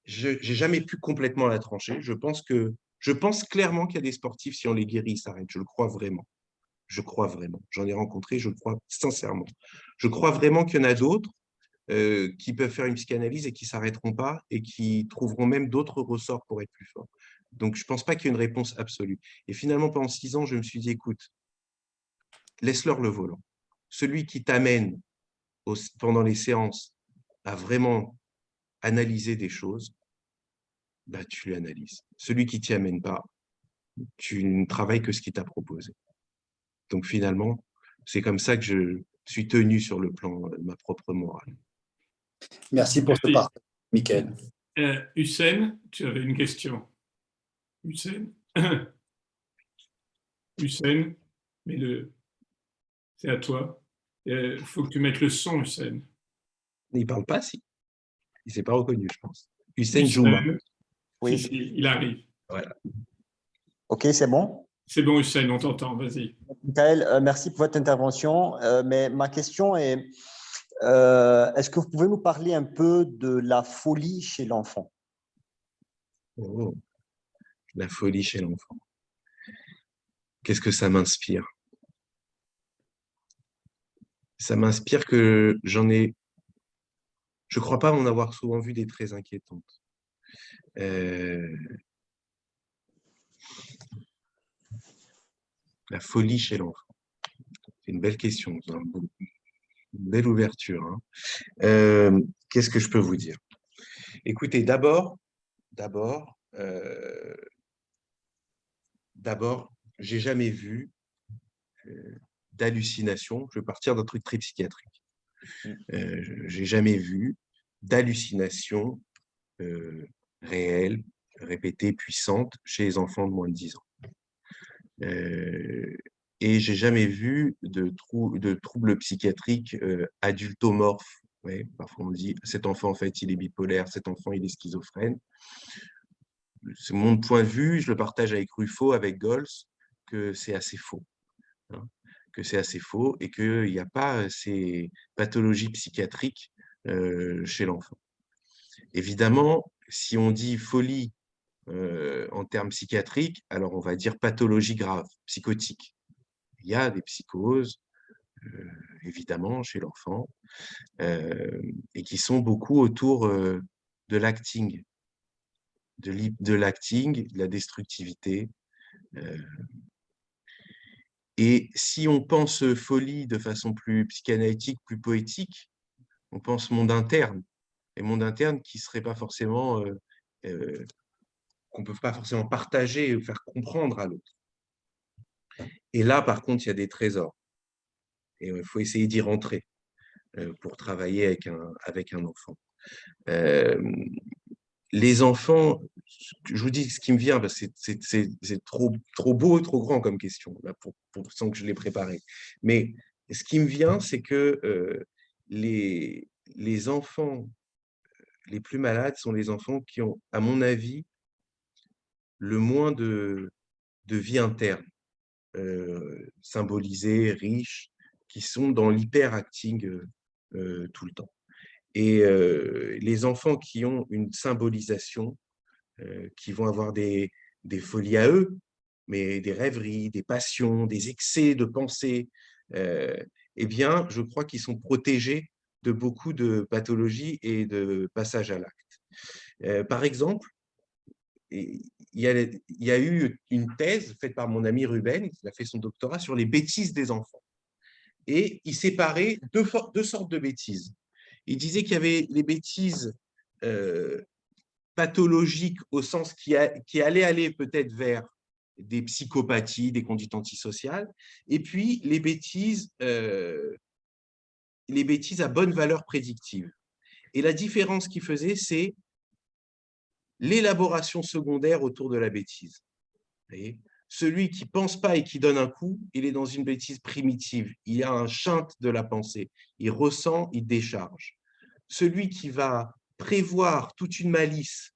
je n'ai jamais pu complètement la trancher. Je pense clairement qu'il y a des sportifs, si on les guérit, ils s'arrêtent. Je le crois vraiment. Je crois vraiment. J'en ai rencontré, je le crois sincèrement. Je crois vraiment qu'il y en a d'autres qui peuvent faire une psychanalyse et qui ne s'arrêteront pas et qui trouveront même d'autres ressorts pour être plus forts. Donc, je ne pense pas qu'il y ait une réponse absolue. Et finalement, pendant 6 ans, je me suis dit, écoute, laisse-leur le volant. Celui qui t'amène pendant les séances à vraiment analyser des choses, bah, tu lui analyses. Celui qui ne t'y amène pas, tu ne travailles que ce qu'il t'a proposé. Donc finalement, c'est comme ça que je suis tenu sur le plan de ma propre morale. Merci pour ce partage, Michael. Hussein, tu avais une question. Hussein, Hussein, c'est à toi. Il faut que tu mettes le son, Hussein. Il ne parle pas, si. Il ne s'est pas reconnu, je pense. Hussein Jouma. Oui. Si, il arrive. Voilà. OK, c'est bon? C'est bon, Hussein, on t'entend, vas-y. Michael, merci pour votre intervention. Mais ma question est, est-ce que vous pouvez nous parler un peu de la folie chez l'enfant? Oh, la folie chez l'enfant. Qu'est-ce que ça m'inspire? Ça m'inspire que je ne crois pas en avoir souvent vu des très inquiétantes. La folie chez l'enfant. C'est une belle question, une belle ouverture. Hein. Qu'est-ce que je peux vous dire? Écoutez, d'abord, j'ai jamais vu d'hallucination. Je vais partir d'un truc très psychiatrique. J'ai jamais vu d'hallucination réelle, répétée, puissante chez les enfants de moins de 10 ans. Et j'ai jamais vu de troubles psychiatriques adultomorphes. Ouais, parfois on dit cet enfant en fait il est bipolaire, cet enfant il est schizophrène. C'est mon point de vue, je le partage avec Ruffo, avec Gols, que c'est assez faux. Hein, que c'est assez faux et qu'il n'y a pas ces pathologies psychiatriques chez l'enfant. Évidemment, si on dit folie en termes psychiatriques, alors on va dire pathologie grave, psychotique. Il y a des psychoses, évidemment, chez l'enfant, et qui sont beaucoup autour de l'acting, de l'acting, de la destructivité. Et si on pense folie de façon plus psychanalytique, plus poétique, on pense monde interne, et monde interne qui serait pas forcément, qu'on ne peut pas forcément partager ou faire comprendre à l'autre. Et là, par contre, il y a des trésors. Et il faut essayer d'y rentrer pour travailler avec un enfant. Les enfants, je vous dis ce qui me vient, parce que c'est trop beau, trop grand comme question, là, sans que je l'ai préparé. Mais ce qui me vient, c'est que les enfants les plus malades sont les enfants qui ont, à mon avis, le moins de vie interne, symbolisée, riche, qui sont dans l'hyperacting tout le temps. Et les enfants qui ont une symbolisation, qui vont avoir des folies à eux, mais des rêveries, des passions, des excès de pensée, eh bien, je crois qu'ils sont protégés de beaucoup de pathologies et de passage à l'acte. Par exemple, il y a eu une thèse faite par mon ami Ruben, qui a fait son doctorat sur les bêtises des enfants. Et il séparait deux sortes de bêtises. Il disait qu'il y avait les bêtises pathologiques au sens qui allaient aller peut-être vers des psychopathies, des conduites antisociales, et puis les bêtises à bonne valeur prédictive. Et la différence qu'il faisait, c'est l'élaboration secondaire autour de la bêtise. Vous voyez ? Celui qui ne pense pas et qui donne un coup, il est dans une bêtise primitive. Il a un chinte de la pensée. Il ressent, il décharge. Celui qui va prévoir toute une malice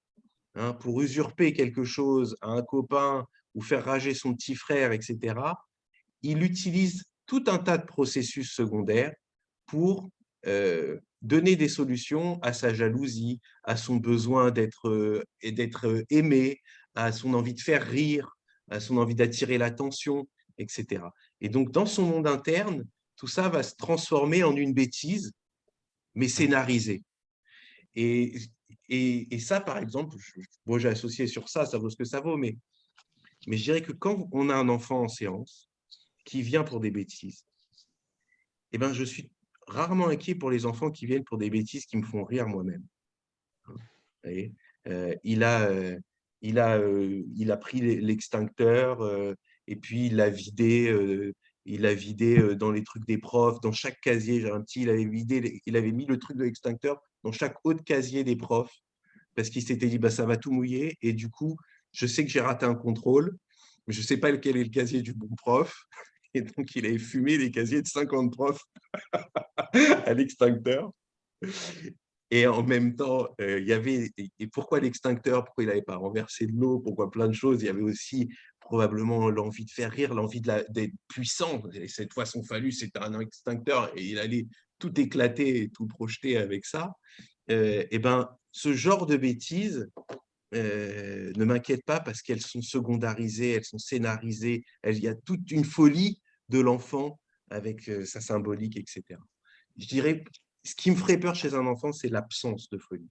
pour usurper quelque chose à un copain ou faire rager son petit frère, etc., il utilise tout un tas de processus secondaires pour donner des solutions à sa jalousie, à son besoin d'être aimé, à son envie de faire rire, à son envie d'attirer l'attention, etc. Et donc, dans son monde interne, tout ça va se transformer en une bêtise, mais scénarisée. Et, et ça, par exemple, moi j'ai associé sur ça, ça vaut ce que ça vaut, mais je dirais que quand on a un enfant en séance qui vient pour des bêtises, eh ben, je suis rarement inquiet pour les enfants qui viennent pour des bêtises qui me font rire moi-même. Vous voyez, il a pris l'extincteur et puis il l'a vidé, dans les trucs des profs, dans chaque casier. J'ai un petit, il avait mis le truc de l'extincteur dans chaque autre casier des profs parce qu'il s'était dit bah, ça va tout mouiller. Et du coup, je sais que j'ai raté un contrôle, mais je ne sais pas lequel est le casier du bon prof. Et donc, il avait fumé les casiers de 50 profs à l'extincteur. Et en même temps, il y avait… Et pourquoi l'extincteur? Pourquoi il n'avait pas renversé de l'eau? Pourquoi plein de choses? Il y avait aussi probablement l'envie de faire rire, l'envie d'être puissant. Et cette fois, son phallus, c'était un extincteur et il allait tout éclater et tout projeter avec ça. Et ben, ce genre de bêtises ne m'inquiète pas parce qu'elles sont secondarisées, elles sont scénarisées. Il y a toute une folie de l'enfant avec sa symbolique, etc. Je dirais, ce qui me ferait peur chez un enfant, c'est l'absence de folie.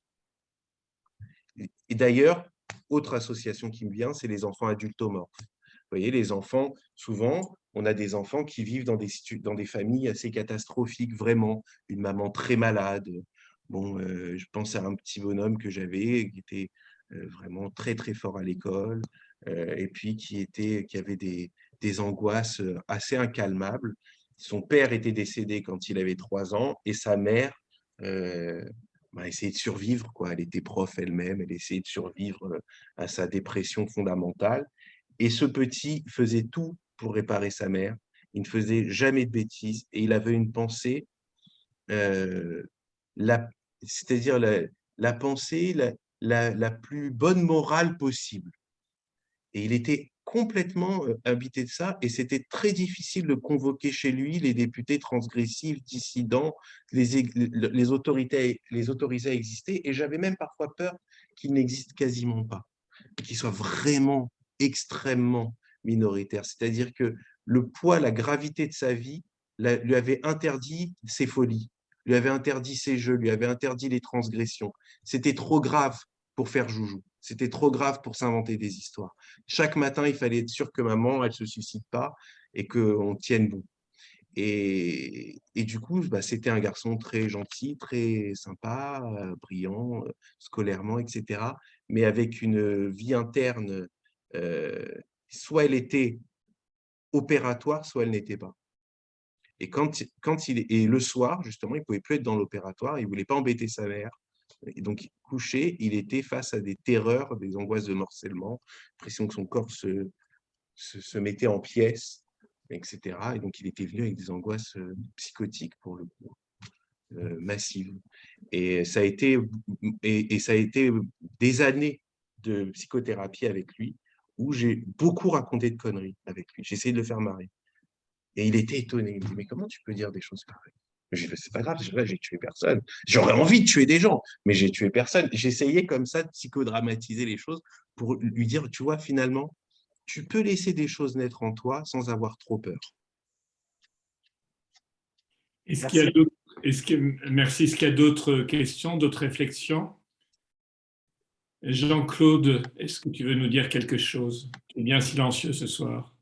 Et d'ailleurs, autre association qui me vient, c'est les enfants adultomorphes. Vous voyez, les enfants, souvent, on a des enfants qui vivent dans des familles assez catastrophiques, vraiment. Une maman très malade. Bon, je pense à un petit bonhomme que j'avais, qui était vraiment très, très fort à l'école, et puis qui avait des angoisses assez incalmables. Son père était décédé quand il avait 3 ans, et sa mère essayait de survivre, quoi. Elle était prof elle-même, elle essayait de survivre à sa dépression fondamentale. Et ce petit faisait tout pour réparer sa mère. Il ne faisait jamais de bêtises et il avait une pensée, euh, c'est-à-dire la pensée la plus bonne morale possible. Et il était complètement habité de ça et c'était très difficile de convoquer chez lui les députés transgressifs, dissidents, les autoriser à exister. Et j'avais même parfois peur qu'ils n'existent quasiment pas, qu'ils soient vraiment extrêmement minoritaires. C'est-à-dire que le poids, la gravité de sa vie lui avait interdit ses folies, lui avait interdit ses jeux, lui avait interdit les transgressions. C'était trop grave pour faire joujou. C'était trop grave pour s'inventer des histoires. Chaque matin, il fallait être sûr que maman, elle ne se suicide pas et qu'on tienne bon. Et du coup, c'était un garçon très gentil, très sympa, brillant, scolairement, etc. Mais avec une vie interne, soit elle était opératoire, soit elle n'était pas. Et et le soir, justement, il ne pouvait plus être dans l'opératoire, il ne voulait pas embêter sa mère. Et donc, couché, il était face à des terreurs, des angoisses de morcellement, l'impression que son corps se mettait en pièces, etc. Et donc, il était venu avec des angoisses psychotiques, pour le coup, massives. Et ça a été des années de psychothérapie avec lui, où j'ai beaucoup raconté de conneries avec lui. J'ai essayé de le faire marrer. Et il était étonné. Il me dit, mais comment tu peux dire des choses pareilles? J'ai dit, c'est pas grave, j'ai tué personne. J'aurais envie de tuer des gens, mais j'ai tué personne. J'essayais comme ça de psychodramatiser les choses pour lui dire, tu vois, finalement, tu peux laisser des choses naître en toi sans avoir trop peur. Merci. Est-ce qu'il y a d'autres questions, d'autres réflexions? Jean-Claude, est-ce que tu veux nous dire quelque chose? Tu es bien silencieux ce soir.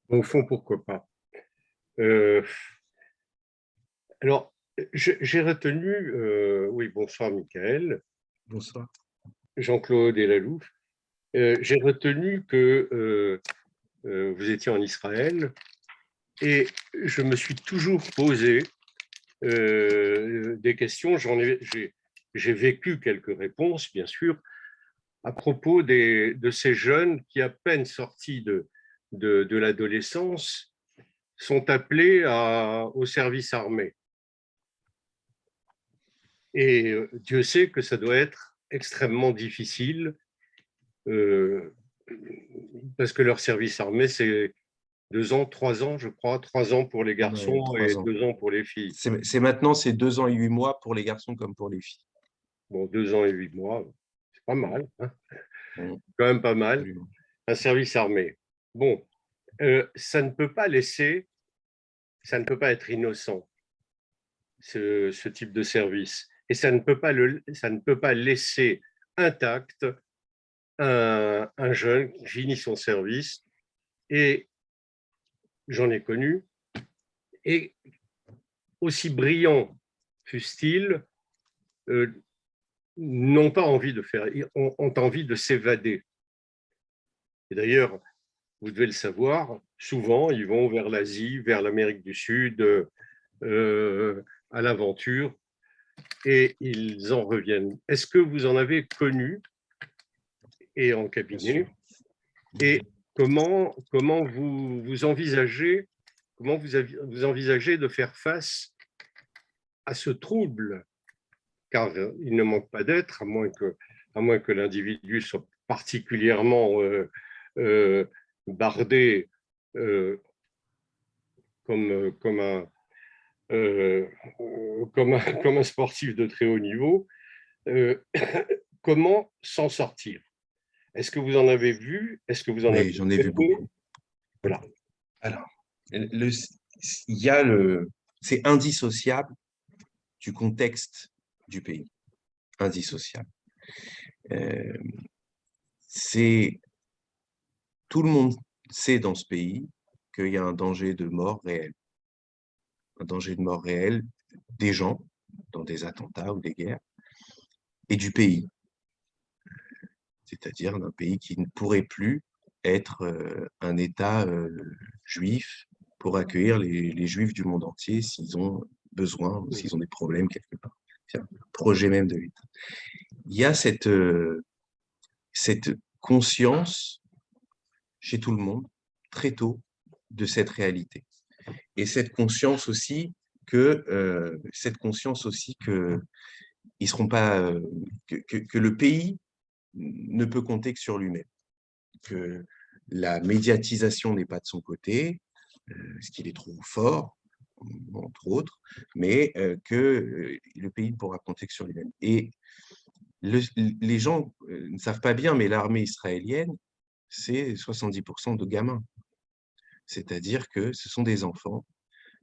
Au fond, pourquoi pas. Alors, j'ai retenu… oui, bonsoir Michael. Bonsoir. Jean-Claude et Lalouf. J'ai retenu que vous étiez en Israël et je me suis toujours posé des questions. J'ai vécu quelques réponses, bien sûr, à propos de ces jeunes qui, à peine sortis de l'adolescence, sont appelés au service armé. Et Dieu sait que ça doit être extrêmement difficile parce que leur service armé, c'est 2 ans, 3 ans, je crois, 3 ans pour les garçons Ouais, et 3 ans. 2 ans pour les filles. Maintenant, c'est 2 ans et 8 mois pour les garçons comme pour les filles. Bon, 2 ans et 8 mois, c'est pas mal, hein, Mm, quand même pas mal, absolument. un service armé. Bon, ça ne peut pas être innocent, ce type de service. Et ça ne peut pas laisser intact un jeune qui finit son service, et j'en ai connu, et aussi brillant fussent-ils, n'ont pas envie de faire, ont envie de s'évader. Et d'ailleurs, vous devez le savoir, souvent, ils vont vers l'Asie, vers l'Amérique du Sud, à l'aventure, et ils en reviennent. Est-ce que vous en avez connu et en cabinet? Et comment vous envisagez de faire face à ce trouble? Car il ne manque pas d'être, à moins que l'individu soit particulièrement bardé, comme un sportif de très haut niveau. Comment s'en sortir? Est-ce que vous en avez vu? Est-ce que vous en avez Oui, j'en ai vu traité? beaucoup. Voilà. Alors, c'est indissociable du contexte du pays. Indissociable. Tout le monde sait dans ce pays qu'il y a un danger de mort réel. Un danger de mort réel des gens dans des attentats ou des guerres et du pays. C'est-à-dire d'un pays qui ne pourrait plus être un État juif pour accueillir les juifs du monde entier s'ils ont besoin ou s'ils ont des problèmes quelque part. C'est un projet même de l'État. Il y a cette conscience chez tout le monde, très tôt, de cette réalité. Et cette conscience aussi que ils seront pas, que le pays ne peut compter que sur lui-même, que la médiatisation n'est pas de son côté, parce qu'il est trop fort, entre autres, mais que le pays ne pourra compter que sur lui-même. Et les gens ne savent pas bien, mais l'armée israélienne, c'est 70% de gamins. C'est-à-dire que ce sont des enfants,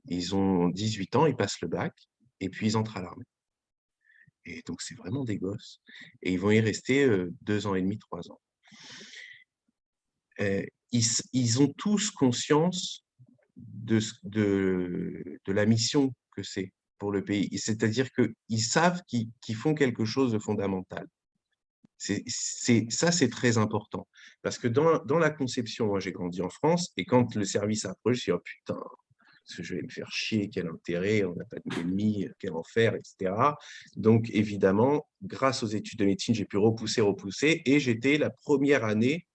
ils ont 18 ans, ils passent le bac, et puis ils entrent à l'armée. Et donc, c'est vraiment des gosses. Et ils vont y rester 2 ans et demi, 3 ans. Ils ont tous conscience de la mission que c'est pour le pays. C'est-à-dire qu'ils savent qu'ils font quelque chose de fondamental. Ça, c'est très important. Parce que dans la conception, moi, j'ai grandi en France, et quand le service approche, je dis, oh putain, je vais me faire chier, quel intérêt, on n'a pas d'ennemis, quel enfer, etc. Donc, évidemment, grâce aux études de médecine, j'ai pu repousser, et j'étais la première année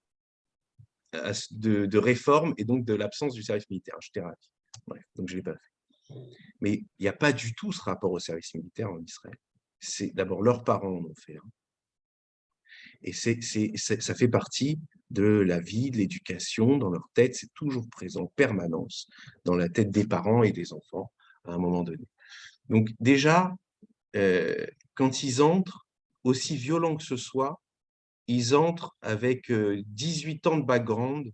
de réforme et donc de l'absence du service militaire. J'étais ravi. Bref, donc, je ne l'ai pas fait. Mais il n'y a pas du tout ce rapport au service militaire en Israël. C'est d'abord leurs parents en ont fait. Et ça fait partie de la vie, de l'éducation dans leur tête. C'est toujours présent en permanence dans la tête des parents et des enfants à un moment donné. Donc déjà, quand ils entrent, aussi violents que ce soit, ils entrent avec 18 ans de background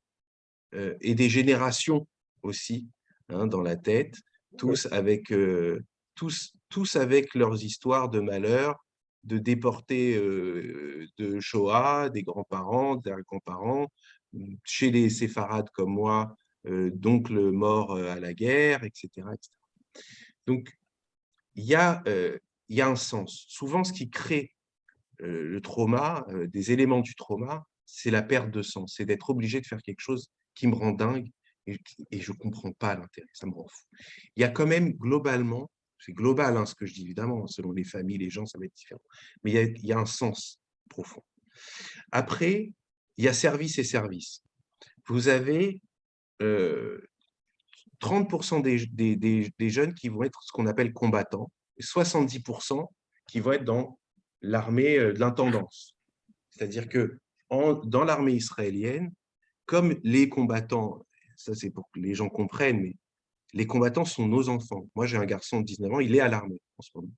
et des générations aussi dans la tête, tous avec leurs histoires de malheur, de déportés de Shoah, des grands-parents, des grands-parents, chez les séfarades comme moi, d'oncles morts à la guerre, etc., etc. Donc, il y a un sens. Souvent, ce qui crée le trauma, des éléments du trauma, c'est la perte de sens, c'est d'être obligé de faire quelque chose qui me rend dingue et je ne comprends pas l'intérêt, ça me rend fou. Il y a quand même globalement, c'est global ce que je dis évidemment, selon les familles, les gens, ça va être différent, mais il y a un sens profond. Après, il y a service et service. Vous avez 30% des jeunes qui vont être ce qu'on appelle combattants, et 70% qui vont être dans l'armée de l'intendance. C'est-à-dire que dans l'armée israélienne, comme les combattants ça c'est pour que les gens comprennent, mais les combattants sont nos enfants. Moi, j'ai un garçon de 19 ans, il est à l'armée en ce moment.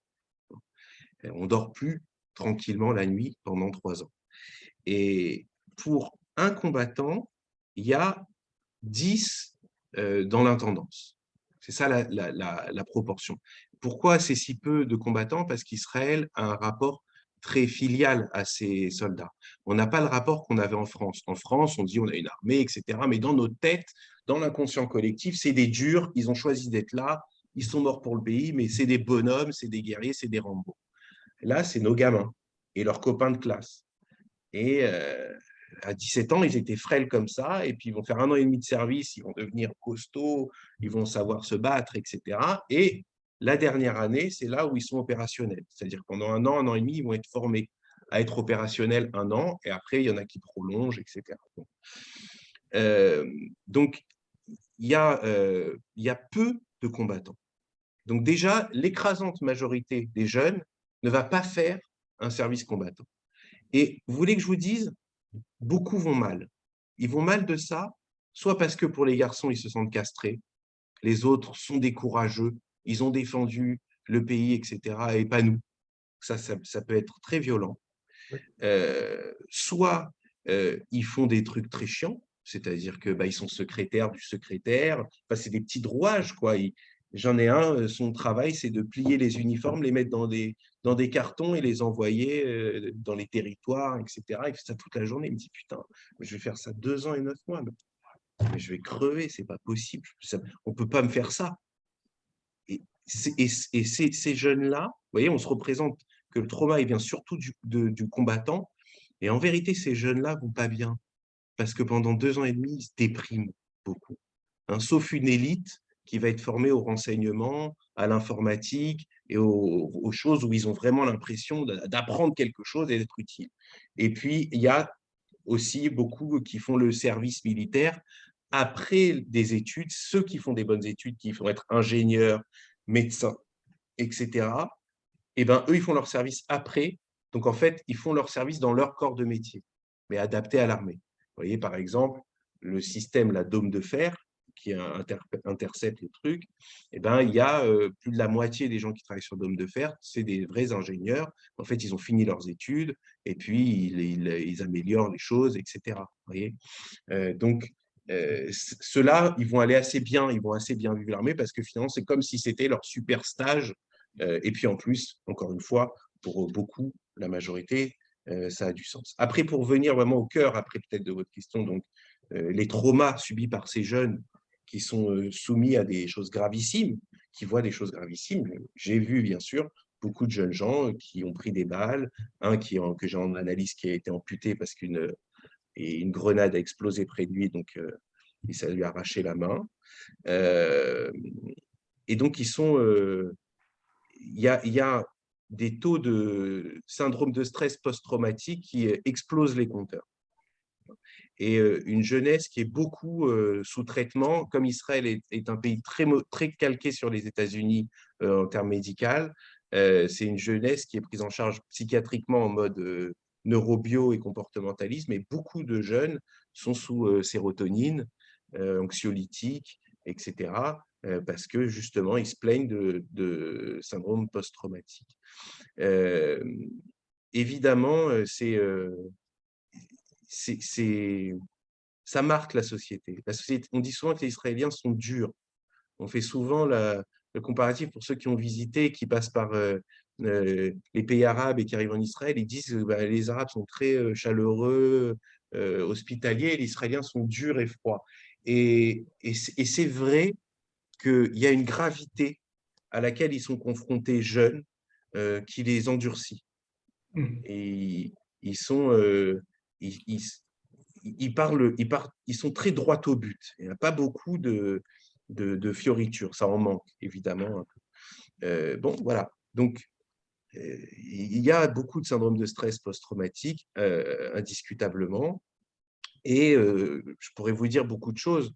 On ne dort plus tranquillement la nuit pendant 3 ans. Et pour un combattant, il y a 10 dans l'intendance. C'est ça la proportion. Pourquoi c'est si peu de combattants? Parce qu'Israël a un rapport très filial à ses soldats. On n'a pas le rapport qu'on avait en France. En France, on dit on a une armée, etc. Mais dans notre tête, dans l'inconscient collectif, c'est des durs, ils ont choisi d'être là, ils sont morts pour le pays, mais c'est des bonhommes, c'est des guerriers, c'est des Rambo. Là, c'est nos gamins et leurs copains de classe. Et à 17 ans, ils étaient frêles comme ça, et puis ils vont faire 1 an et demi de service, ils vont devenir costauds, ils vont savoir se battre, etc. Et la dernière année, c'est là où ils sont opérationnels. C'est-à-dire que pendant 1 an et demi, ils vont être formés à être opérationnels 1 an, et après, il y en a qui prolongent, etc. Donc, il y a peu de combattants. Donc déjà, l'écrasante majorité des jeunes ne va pas faire un service combattant. Et vous voulez que je vous dise, beaucoup vont mal. Ils vont mal de ça, soit parce que pour les garçons, ils se sentent castrés, les autres sont des courageux, ils ont défendu le pays, etc., et pas nous. Ça peut être très violent. Soit ils font des trucs très chiants, c'est-à-dire que ils sont secrétaires du secrétaire, enfin, c'est des petits rouages, quoi. J'en ai un, son travail, c'est de plier les uniformes, les mettre dans des cartons et les envoyer dans les territoires, etc. Il fait ça toute la journée. Il me dit, putain, je vais faire ça 2 ans et 9 mois. Mais je vais crever, c'est pas possible. On ne peut pas me faire ça. Et ces jeunes-là, vous voyez, on se représente que le trauma, il vient surtout du combattant. Et en vérité, ces jeunes-là vont pas bien. Parce que pendant 2 ans et demi, ils se dépriment beaucoup. Sauf une élite qui va être formée au renseignement, à l'informatique et aux choses où ils ont vraiment l'impression d'apprendre quelque chose et d'être utile. Et puis, il y a aussi beaucoup qui font le service militaire après des études, ceux qui font des bonnes études, qui vont être ingénieurs, médecins, etc. Et ben, eux, ils font leur service après. Donc, en fait, ils font leur service dans leur corps de métier, mais adapté à l'armée. Vous voyez, par exemple, le système, la dôme de fer, qui intercepte le truc, eh ben, il y a plus de la moitié des gens qui travaillent sur dôme de fer, c'est des vrais ingénieurs. En fait, ils ont fini leurs études et puis ils améliorent les choses, etc. Vous voyez, donc, ceux-là, ils vont aller assez bien, ils vont assez bien vivre l'armée parce que finalement, c'est comme si c'était leur super stage. Et puis en plus, encore une fois, pour beaucoup, la majorité, ça a du sens. Après, pour venir vraiment au cœur, après peut-être de votre question, donc les traumas subis par ces jeunes qui sont soumis à des choses gravissimes, qui voient des choses gravissimes. J'ai vu, bien sûr, beaucoup de jeunes gens qui ont pris des balles, que j'ai en analyse qui a été amputé parce qu'une grenade a explosé près de lui, donc ça lui a arraché la main. Et donc, il y a des taux de syndrome de stress post-traumatique qui explosent les compteurs. Et une jeunesse qui est beaucoup sous traitement, comme Israël est un pays très calqué sur les États-Unis en termes médicaux, c'est une jeunesse qui est prise en charge psychiatriquement en mode neurobio et comportementalisme, et beaucoup de jeunes sont sous sérotonine, anxiolytiques, etc., parce que justement, ils se plaignent de syndrome post-traumatique. Évidemment, ça marque la société. On dit souvent que les Israéliens sont durs. On fait souvent le comparatif pour ceux qui ont visité, qui passent par les pays arabes et qui arrivent en Israël. Ils disent que les Arabes sont très chaleureux, hospitaliers, et les Israéliens sont durs et froids. Et c'est vrai qu'il y a une gravité à laquelle ils sont confrontés jeunes qui les endurcit. Et ils sont... ils sont très droits au but. Il n'y a pas beaucoup de fioritures. Ça en manque, évidemment. Un peu. Bon, voilà. Donc, il y a beaucoup de syndrome de stress post-traumatique, indiscutablement. Et je pourrais vous dire beaucoup de choses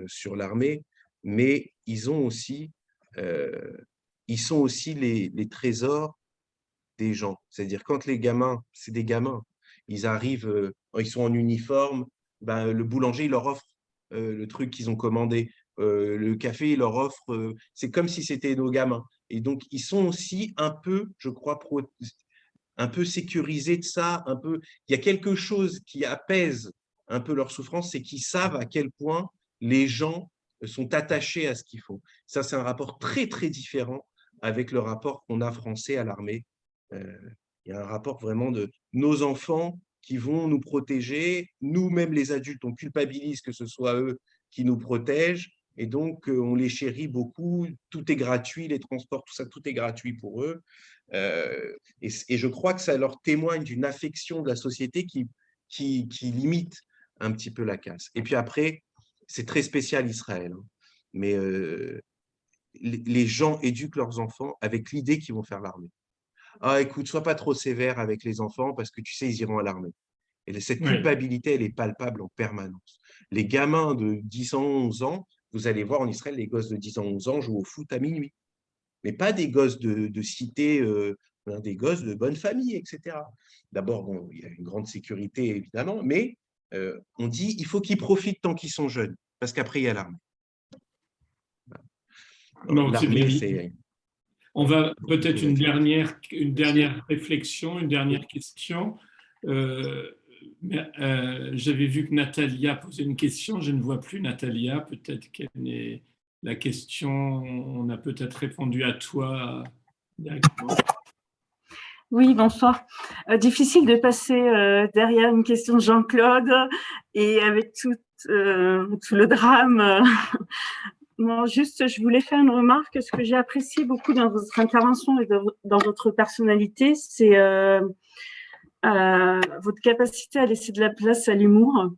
sur l'armée, mais ils sont aussi les trésors des gens. C'est-à-dire, quand les gamins, c'est des gamins, ils arrivent, ils sont en uniforme, le boulanger, il leur offre le truc qu'ils ont commandé. Le café, ils leur offrent, c'est comme si c'était nos gamins. Et donc, ils sont aussi un peu, je crois, un peu sécurisés de ça, un peu. Il y a quelque chose qui apaise un peu leur souffrance, c'est qu'ils savent à quel point les gens sont attachés à ce qu'ils font. Ça, c'est un rapport très, très différent avec le rapport qu'on a français à l'armée. Il y a un rapport vraiment de nos enfants qui vont nous protéger. Nous-mêmes, les adultes, on culpabilise que ce soit eux qui nous protègent. Et donc, on les chérit beaucoup. Tout est gratuit, les transports, tout ça, tout est gratuit pour eux. Et je crois que ça leur témoigne d'une affection de la société qui limite un petit peu la casse. Et puis après, c'est très spécial Israël, hein. Mais les gens éduquent leurs enfants avec l'idée qu'ils vont faire l'armée. Ah, écoute, sois pas trop sévère avec les enfants parce que tu sais, ils iront à l'armée. Et cette Oui. culpabilité, elle est palpable en permanence. Les gamins de 10 ans, 11 ans, vous allez voir en Israël, les gosses de 10 ans, 11 ans jouent au foot à minuit. Mais pas des gosses de cité, des gosses de bonne famille, etc. D'abord, bon, il y a une grande sécurité, évidemment, mais on dit il faut qu'ils profitent tant qu'ils sont jeunes, parce qu'après, il y a l'armée. Non, c'est bien L'armée, dit. c'est… On va peut-être une dernière réflexion, une dernière question. J'avais vu que Natalia posait une question. Je ne vois plus Natalia. Peut-être qu'elle est la question. On a peut-être répondu à toi directement. Oui, bonsoir. Difficile de passer derrière une question de Jean-Claude et avec tout le drame. Non, juste, je voulais faire une remarque. Ce que j'ai apprécié beaucoup dans votre intervention et dans votre personnalité, c'est votre capacité à laisser de la place à l'humour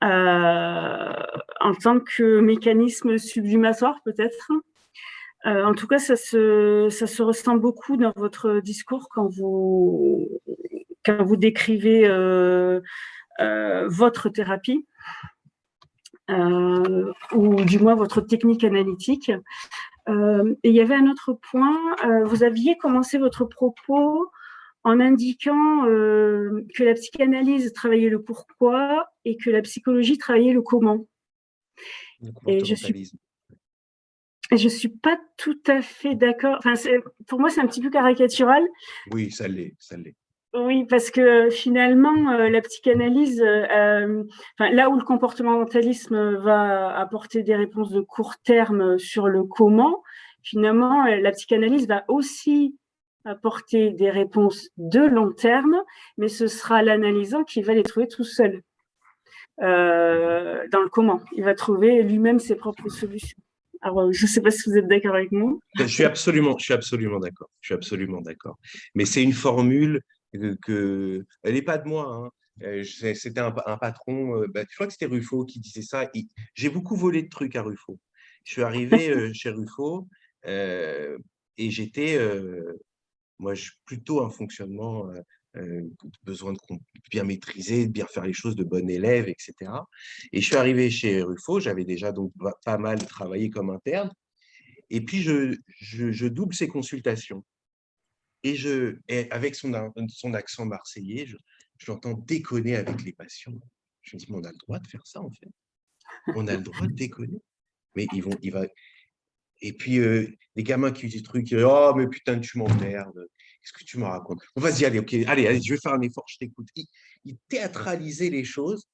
en tant que mécanisme sublimatoire, peut-être. En tout cas, ça se ressent beaucoup dans votre discours quand vous décrivez votre thérapie. Ou du moins votre technique analytique. Et il y avait un autre point, vous aviez commencé votre propos en indiquant que la psychanalyse travaillait le pourquoi et que la psychologie travaillait le comment. Et je suis pas tout à fait d'accord. Enfin, pour moi, c'est un petit peu caricatural. Oui, ça l'est, ça l'est. Oui, parce que finalement, la psychanalyse, là où le comportementalisme va apporter des réponses de court terme sur le comment, finalement, la psychanalyse va aussi apporter des réponses de long terme, mais ce sera l'analysant qui va les trouver tout seul dans le comment. Il va trouver lui-même ses propres solutions. Alors, je ne sais pas si vous êtes d'accord avec moi. Je suis absolument d'accord. Je suis absolument d'accord. Mais c'est une formule elle n'est pas de moi, hein. C'était un patron, je crois que c'était Ruffo qui disait ça. J'ai beaucoup volé de trucs à Ruffo. Je suis arrivé chez Ruffo et j'étais, moi, je suis plutôt un fonctionnement, besoin de bien maîtriser, de bien faire les choses, de bon élève, etc. Et je suis arrivé chez Ruffo, j'avais déjà donc pas mal travaillé comme interne. Et puis, je double ses consultations. Et avec son accent marseillais, je l'entends déconner avec les patients. Je me dis, mais on a le droit de faire ça, en fait. On a le droit de déconner. Mais il va… Et puis, les gamins qui disent des trucs, oh, mais putain, tu m'emmerdes. Qu'est-ce que tu me racontes? Bon, vas-y, allez, ok, allez, je vais faire un effort, je t'écoute. Il théâtralisait les choses.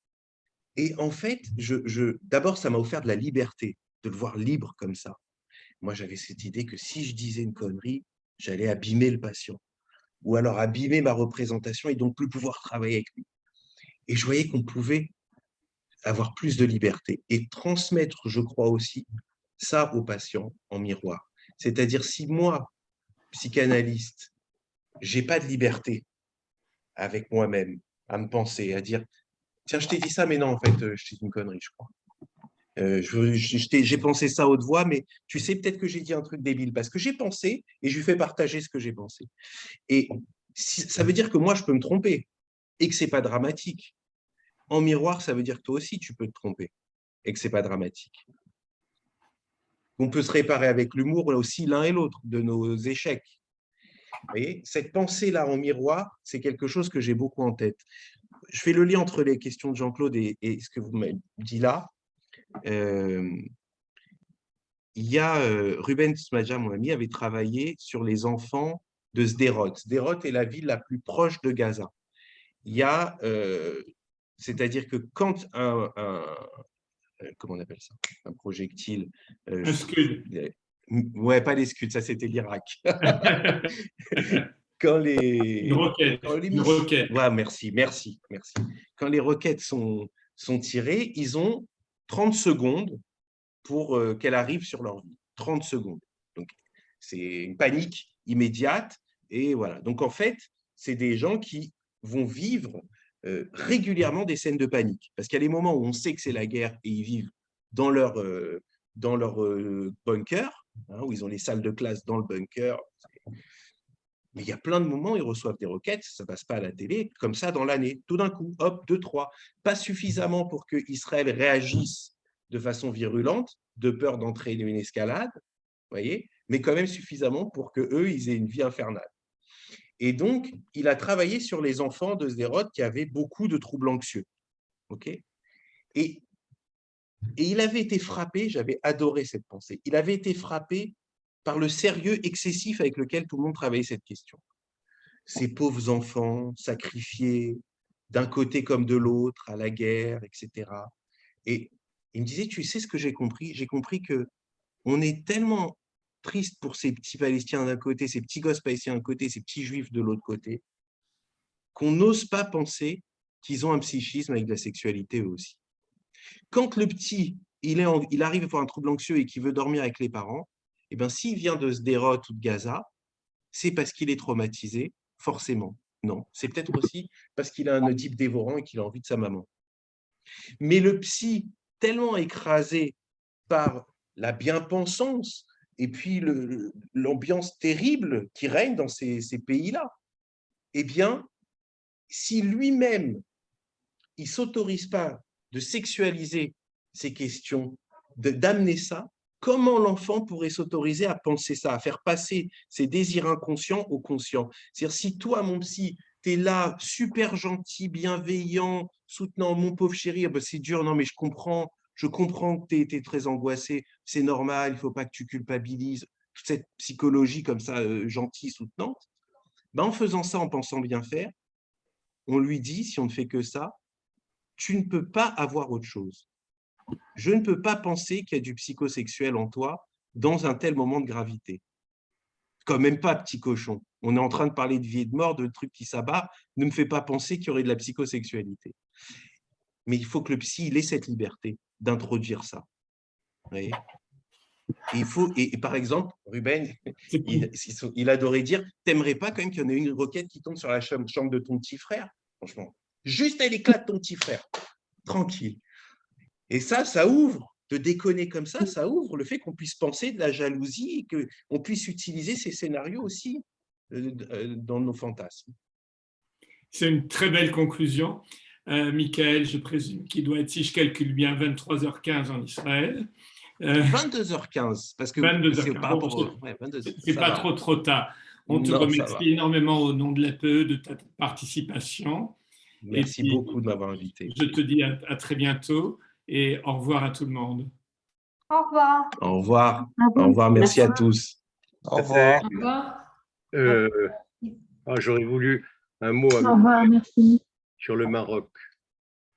Et en fait, d'abord, ça m'a offert de la liberté, de le voir libre comme ça. Moi, j'avais cette idée que si je disais une connerie, j'allais abîmer le patient, ou alors abîmer ma représentation et donc plus pouvoir travailler avec lui. Et je voyais qu'on pouvait avoir plus de liberté et transmettre, je crois aussi, ça aux patients en miroir. C'est-à-dire, si moi, psychanalyste, j'ai pas de liberté avec moi-même à me penser, à dire, tiens, je t'ai dit ça, mais non, en fait, je t'ai dit une connerie, je crois. J'ai pensé ça à haute voix, mais tu sais, peut-être que j'ai dit un truc débile parce que j'ai pensé et je lui fais partager ce que j'ai pensé. Et ça veut dire que moi, je peux me tromper et que ce n'est pas dramatique. En miroir, ça veut dire que toi aussi, tu peux te tromper et que ce n'est pas dramatique. On peut se réparer avec l'humour aussi l'un et l'autre de nos échecs. Vous voyez, cette pensée-là en miroir, c'est quelque chose que j'ai beaucoup en tête. Je fais le lien entre les questions de Jean-Claude et ce que vous m'avez dit là. il y a Ruben Smadja, mon ami, avait travaillé sur les enfants de Sderot. Sderot est la ville la plus proche de Gaza. Il y a, c'est-à-dire que quand comment on appelle ça? Un projectile. Un scud. Ouais, pas les scuds, ça c'était l'Irak. Quand les, Une roquette. Une roquette. Ouais, merci. Quand les roquettes sont tirées, ils ont 30 secondes pour qu'elles arrivent sur leur vie. 30 secondes. Donc, c'est une panique immédiate. Et voilà. Donc, en fait, c'est des gens qui vont vivre régulièrement des scènes de panique. Parce qu'il y a les moments où on sait que c'est la guerre et ils vivent dans leur bunker, hein, où ils ont les salles de classe dans le bunker. Mais il y a plein de moments où ils reçoivent des roquettes, ça ne passe pas à la télé, comme ça dans l'année. Tout d'un coup, hop, 2, 3. Pas suffisamment pour que Israël réagisse de façon virulente, de peur d'entraîner une escalade, voyez, mais quand même suffisamment pour qu'eux, ils aient une vie infernale. Et donc, il a travaillé sur les enfants de Sderot qui avaient beaucoup de troubles anxieux. Okay, et il avait été frappé, j'avais adoré cette pensée, il avait été frappé par le sérieux excessif avec lequel tout le monde travaillait cette question. Ces pauvres enfants sacrifiés d'un côté comme de l'autre à la guerre, etc. Et il me disait, tu sais ce que j'ai compris? J'ai compris qu'on est tellement triste pour ces petits Palestiniens d'un côté, ces petits gosses palestiniens d'un côté, ces petits juifs de l'autre côté, qu'on n'ose pas penser qu'ils ont un psychisme avec de la sexualité eux aussi. Quand le petit, il arrive à avoir un trouble anxieux et qu'il veut dormir avec les parents, eh bien, s'il vient de Sderot ou de Gaza, c'est parce qu'il est traumatisé, forcément. Non, c'est peut-être aussi parce qu'il a un Oedipe dévorant et qu'il a envie de sa maman. Mais le psy, tellement écrasé par la bien-pensance et puis l'ambiance terrible qui règne dans ces pays-là, eh bien, si lui-même, il ne s'autorise pas de sexualiser ces questions, d'amener ça, comment l'enfant pourrait s'autoriser à penser ça, à faire passer ses désirs inconscients au conscient? C'est-à-dire, si toi, mon psy, tu es là, super gentil, bienveillant, soutenant, mon pauvre chéri, ben c'est dur, non, mais je comprends que tu es très angoissé, c'est normal, il ne faut pas que tu culpabilises, toute cette psychologie comme ça, gentille, soutenante, ben, en faisant ça, en pensant bien faire, on lui dit, si on ne fait que ça, tu ne peux pas avoir autre chose. Je ne peux pas penser qu'il y a du psychosexuel en toi dans un tel moment de gravité. Quand même pas, petit cochon. On est en train de parler de vie et de mort, de trucs qui s'abattent. Ne me fais pas penser qu'il y aurait de la psychosexualité. Mais il faut que le psy ait cette liberté d'introduire ça. Vous voyez ? Et par exemple, Ruben, il adorait dire, t'aimerais pas quand même qu'il y en ait une roquette qui tombe sur la chambre de ton petit frère? Franchement, juste elle éclate ton petit frère. Tranquille. Et ça ouvre, de déconner comme ça ouvre le fait qu'on puisse penser de la jalousie et qu'on puisse utiliser ces scénarios aussi dans nos fantasmes. C'est une très belle conclusion. Michael, je présume qu'il doit être, si je calcule bien, 23h15 en Israël. 22h15, parce que 22h15. C'est pas trop tard. On te remercie énormément au nom de l'APE de ta participation. Merci beaucoup de m'avoir invité. Je te dis à très bientôt et au revoir à tout le monde. Au revoir. Au revoir. Au revoir. Merci à tous. Au revoir. Au revoir. J'aurais voulu un mot Au revoir, merci. sur le Maroc.